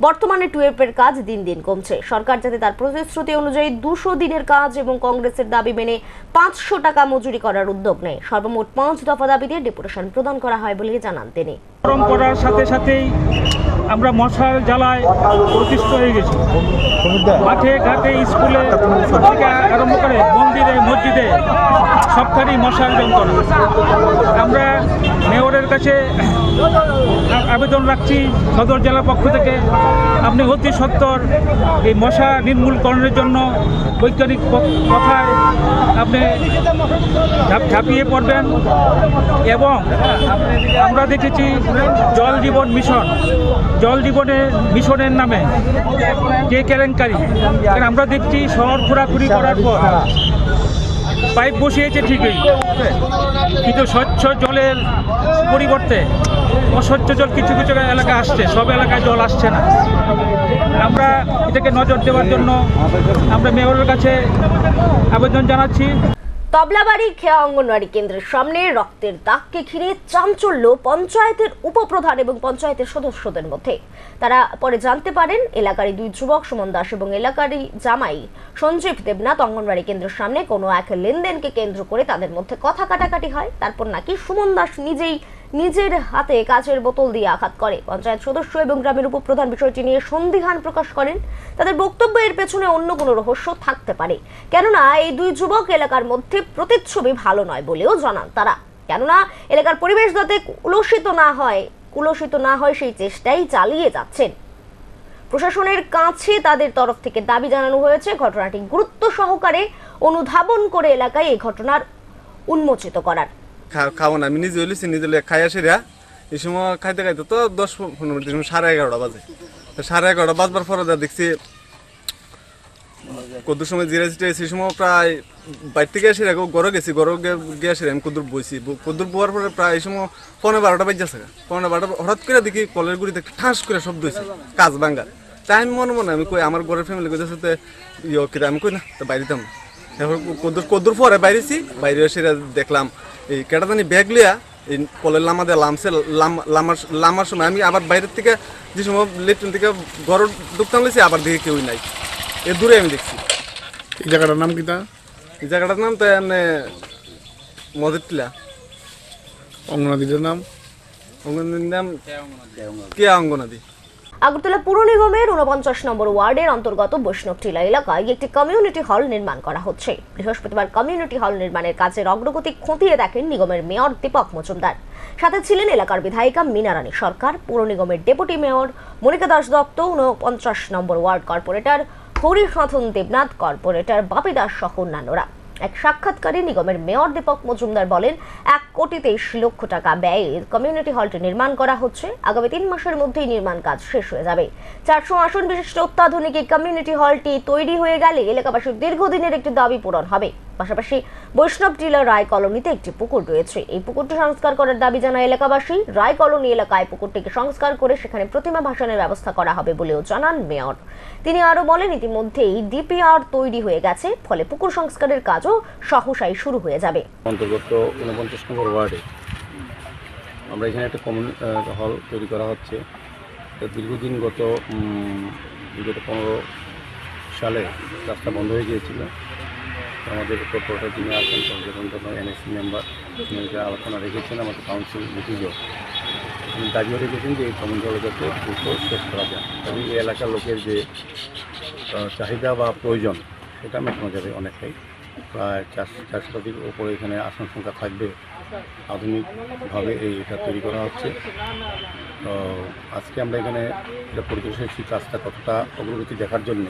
বর্তমানে টুয়েপের কাজ দিন দিন কমছে। সরকার যাতে তার প্রতিশ্রুতি অনুযায়ী 200 দিনের কাজ এবং কংগ্রেসের দাবি মেনে 500 টাকা মজুরি করার উদ্যোগ নেয়। সর্বমোট 5 দফা দাবিতে ডেপুটেশন প্রদান করা হয় বলে জানান তিনি। গরম করার সাথে সাথেই আমরা মশার জ্বালায় প্রতিষ্ঠিত হয়ে গেছি। মাঠে ঘাটে স্কুলে থেকে আরম্ভ করে মন্দিরে মসজিদে সবখানেই মশার যন্ত্রণা। আমরা মেয়রের কাছে আবেদন রাখছি সদর জেলার পক্ষ থেকে, আপনি অতি সত্বর এই মশা নির্মূলকরণের জন্য বৈজ্ঞানিক কথায় আপনি ঝাঁপিয়ে পড়বেন। এবং আমরা দেখেছি জল জীবন মিশন, জল জীবনের মিশনের নামে যে কেলেঙ্কারি, আমরা দেখছি শহর ঘোরাঘুরি করার পর পাইপ বসিয়েছে ঠিকই, কিন্তু স্বচ্ছ জলের পরিবর্তে অস্বচ্ছ জল কিছু কিছু এলাকায় আসছে, সব এলাকায় জল আসছে না। আমরা এটাকে নজর দেওয়ার জন্য আমরা মেয়রের কাছে আবেদন জানাচ্ছি। তবলাবাড়ি খেয়া অঙ্গনওয়াড়ি কেন্দ্রের সামনে রক্তের দাগকে ঘিরে চাঞ্চল্য পঞ্চায়েতের উপপ্রধান এবং পঞ্চায়েতের সদস্যদের মধ্যে। তারা পরে জানতে পারেন এলাকারই 2 যুবক সুমন দাস এবং এলাকারই জামাই সঞ্জীব দেবনাথ অঙ্গনওয়াড়ি কেন্দ্রের সামনে কোনো এক লেনদেনকে কেন্দ্র করে তাদের মধ্যে কথা কাটাকাটি হয়। তারপর নাকি সুমন দাস নিজের হাতে কাচের বোতল দিয়ে আঘাত করে। পঞ্চায়েত সদস্য এবং গ্রামের উপপ্রধান বিষয়টি নিয়ে সন্দিহান প্রকাশ করেন। তাদের বক্তব্য এর পেছনে অন্য কোনো রহস্য থাকতে পারে, কেননা এই 2 যুবক এলাকার মধ্যে প্রতিচ্ছবি ভালো নয় বলেও জানান তারা। কেননা এলাকার পরিবেশ যাতে কুলসিত না হয় সেই চেষ্টাই চালিয়ে যাচ্ছেন। প্রশাসনের কাছে তাদের তরফ থেকে দাবি জানানো হয়েছে ঘটনাটি গুরুত্ব সহকারে অনুধাবন করে এলাকায় এই ঘটনার উন্মোচিত করার। খাবো না, আমি নিজে হইলেছি, নিজে খাই আসি রা। এই সময় খাইতে খাইতে তো 10-15 মিনিট, 11:30 বাজে। 11:30 বাজবার পরে দেখছি কদ্দুর সময় জিরা জিটে, সেই সময় প্রায় বাইর থেকে আসি রাখো ঘরে গেছি, ঘরে গিয়ে আসি আমি কদ্দুর বইছি। কদ্দুর বোয়ার পরে প্রায় এই সময় 11:30 বাজছে। 11:30 হঠাৎ করে দেখি কলের গুড়িতে ঠাস করে শব্দ হয়েছে, কাজ ভাঙ্গা। তাই আমি মনে আমি কই আমার ঘরের ফ্যামিলি কইতেছে কিরা, আমি কই না তো বাইরেতাম না। এরপর কদ্দুর পরে বাইরেছি, বাইরে এসে দেখলাম এই কেটাদানি ব্যাগ লিয়া এই কলের লামা দিয়ে লামার সময় আমি আবার বাইরের থেকে যে সময় লেট্রিন থেকে ঘর ঢুকতাম লেছি, আবার দেখে কেউই নাই। এর দূরে আমি দেখছি। এই জায়গাটার নাম কি? এই জায়গাটার নাম তো এমনি মদিরটিলা। অঙ্গনাদিটার নাম? অঙ্গনাদির নাম কেয়া অঙ্গনাদি। আগরতলা পুর নিগমের 49 নম্বর ওয়ার্ডের অন্তর্গত বৈষ্ণবটিলা এলাকায় একটি কমিউনিটি হল নির্মাণ করা হচ্ছে। বৃহস্পতিবার কমিউনিটি হল নির্মাণের কাজের অগ্রগতি খতিয়ে দেখেন নিগমের মেয়র দীপক মজুমদার। সাথে ছিলেন এলাকার বিধায়িকা মীনা রানী সরকার, পুর নিগমের ডেপুটি মেয়র মনিকা দাস দত্ত, 49 নম্বর ward corporator Harisadhan Debnath, corporator Bapi Das সহ অন্যান্যরা। এক সাক্ষাৎকারে নিগমের মেয়র দীপক মজুমদার বলেন 1,23,00,000 টাকা ব্যয়ে কমিউনিটি হলটি নির্মাণ করা হচ্ছে। আগামী 3 মাসের মধ্যেই নির্মাণ কাজ শেষ হয়ে যাবে। 400 আসন বিশিষ্ট অত্যাধুনিক এই কমিউনিটি হলটি তৈরি হয়ে গেলে এলাকাবাসীর দীর্ঘদিনের একটি দাবি পূরণ হবে। পাশাপাশি বৈষ্ণবটিলা রায় কলোনিতে একটি পুকুর রয়েছে, এই পুকুরটি সংস্কার করার দাবি জানায় এলাকাবাসী। রায় কলোনি এলাকায় পুকুরটিকে সংস্কার করে সেখানে প্রতিমা ভাসানের ব্যবস্থা করা হবে বলেও জানান মেয়র। তিনি আরো বলেন ইতিমধ্যেই ডিপিআর তৈরি হয়ে গেছে, ফলে পুকুর সংস্কারের কাজও সহসাই শুরু হয়ে যাবে। অন্তর্গত 49 নম্বর ওয়ার্ডে আমরা এখানে একটা কমিউনিটি হল তৈরি করা হচ্ছে। দীর্ঘদিন বিগত 15 সালে রাস্তা বন্ধ হয়ে গিয়েছিল। আমাদের কর্পোরেটর যিনি আছেন এনএসসি মেম্বার, তিনি আলোচনা রেখেছেন, আমাদের কাউন্সিল মিটিংও দাবিও রেখেছেন যে এই কমিউনিটি হল যাতে দ্রুত শেষ করা যায় এবং এই এলাকার লোকের যে চাহিদা বা প্রয়োজন সেটা মেটানো যাবে অনেকটাই। প্রায় 400-400 উপরে এখানে আসন সংখ্যা থাকবে। আধুনিকভাবে এটা তৈরি করা হচ্ছে। তো আজকে আমরা এখানে এটা পরিদর্শন এসেছি, কাজটা কতটা অগ্রগতি দেখার জন্য।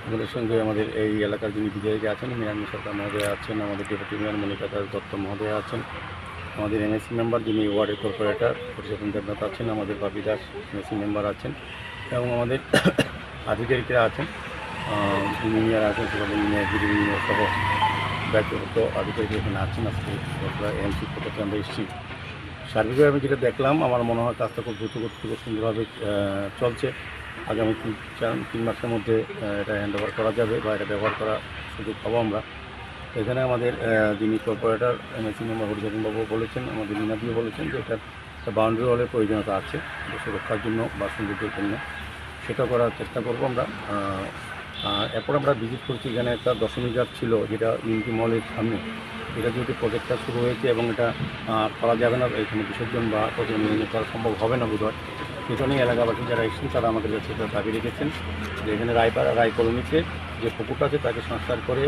আমাদের সঙ্গে আমাদের এই এলাকার যিনি বিধায়িকা আছেন মীনারানী সরকার মহোদয়া আছেন, আমাদের ডেপুটি মেয়র মনিকা দাস দত্ত মহোদয়া আছেন, আমাদের এনএসসি মেম্বার যিনি ওয়ার্ডের কর্পোরেটর হরিসাধন দেবনাথ আছেন, আমাদের বাপি দাস এনএসসি মেম্বার আছেন এবং আমাদের আধিকারিকরা আছেন, ইঞ্জিনিয়ার আছেন, সেখানে ইঞ্জিনিয়ার সহ দায়িত্বরত আধিকারিক এখানে আছেন। আজকে আমরা এএমসি কোর্টে আমরা এসেছি। সার্বিকভাবে আমি যেটা দেখলাম, আমার মনে হয় কাজটা খুব দ্রুত খুব সুন্দরভাবে চলছে। আগামী 3 মাসের মধ্যে এটা হ্যান্ডওভার করা যাবে বা এটা ব্যবহার করার সুযোগ পাবো আমরা। এখানে আমাদের যিনি কর্পোরেটর এমএসি মেম্বার হরিচরণবাবু বলেছেন, আমাদের মিনাদিও বলেছেন যে এটার একটা বাউন্ডারি ওয়ালের প্রয়োজনীয়তা আছে সুরক্ষার জন্য বা সৌন্দর্যের জন্য, সেটা করার চেষ্টা করবো আমরা। এরপর আমরা ভিজিট করছি, এখানে একটা দশমী ঘাট ছিল যেটা ইউনিটি মলের সামনে, এটা যেহেতু প্রজেক্টটা শুরু হয়েছে এবং এটা করা যাবে না, এখানে বিসর্জন বা প্রতিনিধি করা সম্ভব হবে না বোধহয়। সেখানে এলাকাবাসী যারা এসেছেন তারা আমাদের কাছে এটা দাবি রেখেছেন যে এখানে রায় কলোনিতে যে পুকুরটা আছে তাকে সংস্কার করে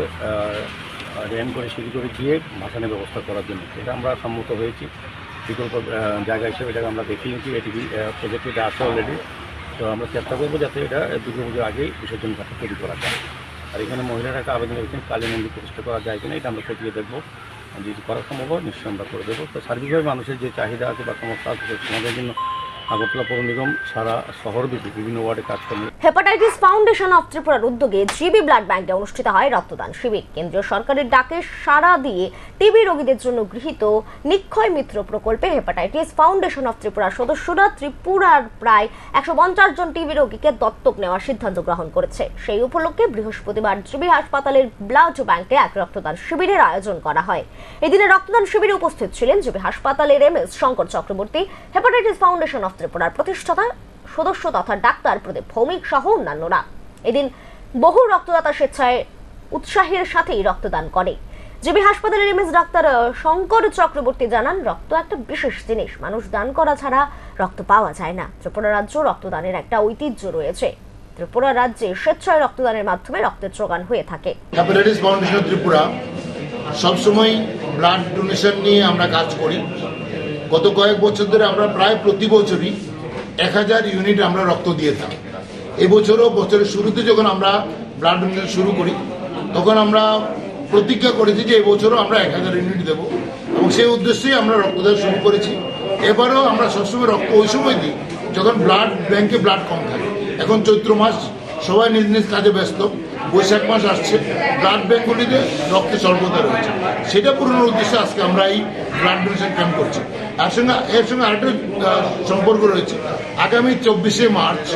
র্যাম করে সিঁড়ি করে দিয়ে ভাসানের ব্যবস্থা করার জন্য। এটা আমরা সম্মত হয়েছি। বিকল্প জায়গা হিসেবে এটাকে আমরা দেখে নিয়েছি, এটিভি প্রজেক্ট এটা আছে অলরেডি। তো আমরা চেষ্টা করবো যাতে এটা দুর্গাপুজোর আগেই বিসর্জন ঘাটে তৈরি করা যায়। আর এখানে মহিলারা একটা আবেদন করেছেন কালী মন্দির প্রতিষ্ঠা করা যায় কিনা, এটা আমরা খতিয়ে দেখবো। যদি করা সম্ভব হয় নিশ্চয়ই আমরা করে দেবো। তো সার্বিকভাবে মানুষের যে চাহিদা আছে বা সমস্যা আছে সমাজের জন্য আগরতলা পৌর নিগম সারা শহরব্যাপী বিভিন্ন ওয়ার্ডে কাজ করবে। হেপাটাইটিস ফাউন্ডেশন অফ ত্রিপুরার উদ্যোগে জিবি ব্লাড ব্যাংকে অনুষ্ঠিত হয় রক্তদান শিবির। কেন্দ্রীয় সরকারের ডাকে সাড়া দিয়ে টিবি রোগীদের জন্য গৃহীত নিক্ষয় মিত্র প্রকল্পে হেপাটাইটিস ফাউন্ডেশন অফ ত্রিপুরার সদস্যরা ত্রিপুরার প্রায় 150 জন টিবি রোগীকে দত্তক নেওয়ার সিদ্ধান্ত গ্রহণ করেছে। সেই উপলক্ষে বৃহস্পতিবার জিবি হাসপাতালের ব্লাড ব্যাংকে এক রক্তদান শিবিরের আয়োজন করা হয়। এদিনে রক্তদান শিবিরে উপস্থিত ছিলেন জিবি হাসপাতালের MS Shankar Chakraborty, hepatitis foundation of ত্রিপুরার প্রতিষ্ঠাতা সদস্য তথা ডাক্তার প্রদীপ ভৌমিক সহ অন্যান্যরা। এদিন বহু রক্তদাতা স্বেচ্ছায় উৎসাহের সাথেই রক্তদান করে। জিবি হাসপাতালের এমএস ডাক্তার শঙ্কর চক্রবর্তী জানান, রক্ত একটা বিশেষ জিনিস, মানুষ দান করা ছাড়া রক্ত পাওয়া যায় না। ত্রিপুরা রাজ্য রক্তদানের একটা ঐতিহ্য রয়েছে। ত্রিপুরা রাজ্যে স্বেচ্ছায় রক্তদানের মাধ্যমে রক্তের যোগান হয়ে থাকে। হেপাটাইটিস ফাউন্ডেশন ত্রিপুরা সবসময় ব্লাড ডোনেশন নিয়ে আমরা কাজ করি। গত কয়েক বছর ধরে আমরা প্রায় প্রতি বছরই 1000 ইউনিট আমরা রক্ত দিয়ে থাকি। এবছরও বছরের শুরুতে যখন আমরা ব্লাড ডোনেশন শুরু করি তখন আমরা প্রতিজ্ঞা করেছি যে এবছরও আমরা 1000 ইউনিট দেবো এবং সেই উদ্দেশ্যেই আমরা রক্তদান শুরু করেছি। এবারেও আমরা সবসময় রক্ত ওই সময় দিই যখন ব্লাড ব্যাংকে ব্লাড কম থাকে। এখন চৈত্র মাস, সবাই নিজ নিজ কাজে ব্যস্ত, বৈশাখ মাস আসছে, ব্লাড ব্যাঙ্কগুলিতে রক্তের স্বল্পতা রয়েছে, সেটা পূরণের উদ্দেশ্যে আজকে আমরা এই ব্লাড ডোনেশন ক্যাম্প করছি। এর সঙ্গে আরেকটা সম্পর্ক রয়েছে। আগামী 24শে মার্চ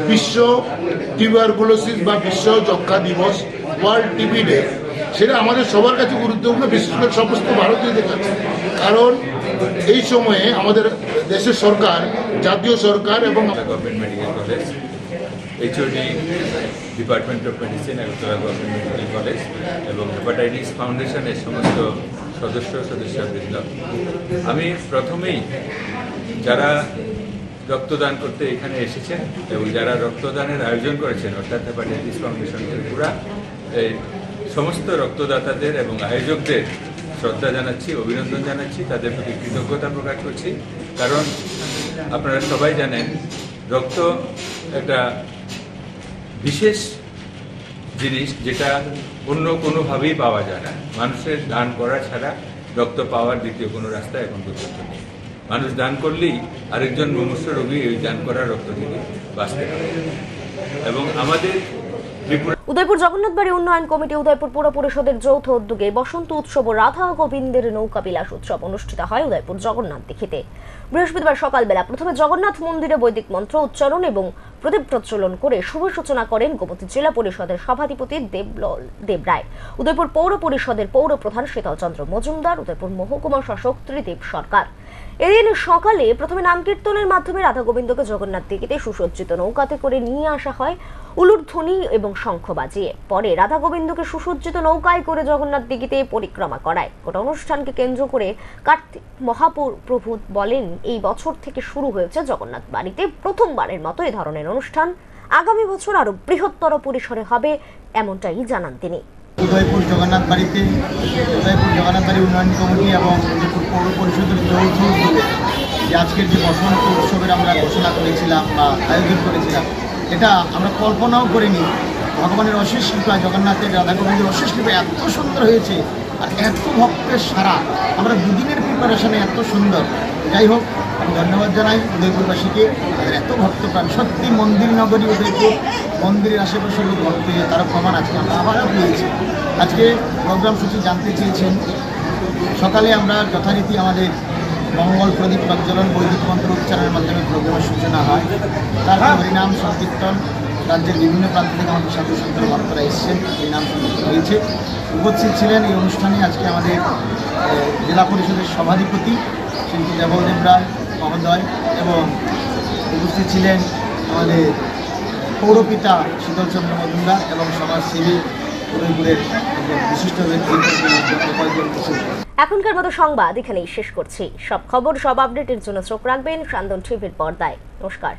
বিশ্ব টিউবারকুলোসিস বা বিশ্ব যক্ষ্মা দিবস, ওয়ার্ল্ড টিবি ডে, সেটা আমাদের সবার কাছে গুরুত্বপূর্ণ, বিশেষ করে সমস্ত ভারতীয়দের কাছে। কারণ এই সময়ে আমাদের দেশের সরকার, জাতীয় সরকার এবং government medical college, HOD department of medicine, Agartala government medical college এবং হেপাটাইটিস ফাউন্ডেশনের সমস্ত সদস্যবৃন্দ, আমি প্রথমেই যারা রক্তদান করতে এখানে এসেছেন এবং যারা রক্তদানের আয়োজন করেছেন অর্থাৎ হেপাটাইটিস ফাউন্ডেশন ত্রিপুরা, এই সমস্ত রক্তদাতাদের এবং আয়োজকদের শ্রদ্ধা জানাচ্ছি, অভিনন্দন জানাচ্ছি, তাদের প্রতি কৃতজ্ঞতা প্রকাশ করছি। কারণ আপনারা সবাই জানেন রক্ত একটা বিশেষ জিনিস যেটা অন্য কোনোভাবেই পাওয়া যায় না। মানুষের দান করা ছাড়া রক্ত পাওয়ার দ্বিতীয় কোনো রাস্তা এখন পর্যন্ত নেই। মানুষ দান করলেই আরেকজন মুমূর্ষু রোগী ওই দান করা রক্ত থেকে বাঁচতে পারে। এবং আমাদের উদয়পুর জগন্নাথ বাড়ি উন্নয়ন কমিটি, উদয়পুর পুর পরিষদের যৌথ উদ্যোগে বসন্ত উৎসব ও রাধা গোবিন্দের নৌকা বিলাস উৎসব অনুষ্ঠিত হয় উদয়পুর জগন্নাথ দীঘিতে। বৃহস্পতিবার সকালবেলা প্রথমে জগন্নাথ মন্দিরে বৈদিক মন্ত্র উচ্চারণ এবং প্রদীপ প্রজ্বলন করে শুভ সূচনা করেন গোমতী জেলা পরিষদের সভাধিপতি দেব রায়, উদয়পুর পৌর পরিষদের পৌর প্রধান শীতল চন্দ্র মজুমদার, উদয়পুর মহকুমা শাসক ত্রিদীপ সরকার। এদিন সকালে প্রথমে নাম কীর্তনের মাধ্যমে রাধা গোবিন্দকে জগন্নাথ দীঘিতে সুসজ্জিত নৌকাতে করে নিয়ে আসা হয় উলুর ধ্বনি এবং শঙ্খ বাজিয়ে। পরে রাধা গোবিন্দকে সুসজ্জিত নৌকায় করে জগন্নাথ দীঘিতে পরিক্রমা করায়। গোটা অনুষ্ঠানকে কেন্দ্র করে কার্তিক মহাপ্রভু বলেন, এই বছর থেকে শুরু হয়েছে জগন্নাথ বাড়িতে প্রথমবারের মতো এ ধরনের অনুষ্ঠান। আগামী বছর আরো বৃহত্তর পরিসরে হবে, এমনটাই জানান তিনি। উদয়পুর জগন্নাথ বাড়ি উন্নয়ন কমিটি এবং উদয়পুর পৌর পরিষদের যৌথ উদ্যোগে যে আজকের যে বসন্ত উৎসবের আমরা ঘোষণা করেছিলাম বা আয়োজন করেছিলাম, এটা আমরা কল্পনাও করিনি। ভগবানের অশেষ কৃপা, জগন্নাথের রাধা গোবিন্দের অশেষ কৃপা এত সুন্দর হয়েছে আর এত ভক্তের সারা, আমরা দুদিনের প্রিপারেশনে এত সুন্দর। যাই হোক, আমি ধন্যবাদ জানাই উদয়পুরবাসীকে, তাদের এত ভক্তপ্রাণ। সত্যি মন্দির নগরী উদয়পুর, মন্দিরের আশেপাশে লোক ভক্ত, তারা প্রমাণ আজকে আমরা আবারও পেয়েছি। আজকে প্রোগ্রাম সূচি জানতে চেয়েছেন। সকালে আমরা যথারীতি আমাদের মঙ্গল প্রদীপ প্রজ্বলন বৈদিক মন্ত্র উচ্চারণের মাধ্যমে প্রোগ্রামের সূচনা হয়। তারপর হরিনাম সংকীর্তন, রাজ্যের বিভিন্ন প্রান্ত থেকে আমাদের সাধু সন্ত ভক্তরা এসেছেন, এই নাম সংকীর্তন হয়েছে। উপস্থিত ছিলেন এই অনুষ্ঠানে আজকে আমাদের জেলা পরিষদের সভাধিপতি শিল্পী দেবদেব রায় মহোদয়, এবং উপস্থিত ছিলেন আমাদের পৌরপিতা শীতলচন্দ্র মজুমদার এবং সমাজসেবী উদয়পুরের বিশিষ্ট ব্যক্তি। এখনকার মতো সংবাদ এখানেই শেষ করছি। সব খবর, সব আপডেটের জন্য চোখ রাখবেন সান্দন টিভির পর্দায়। নমস্কার।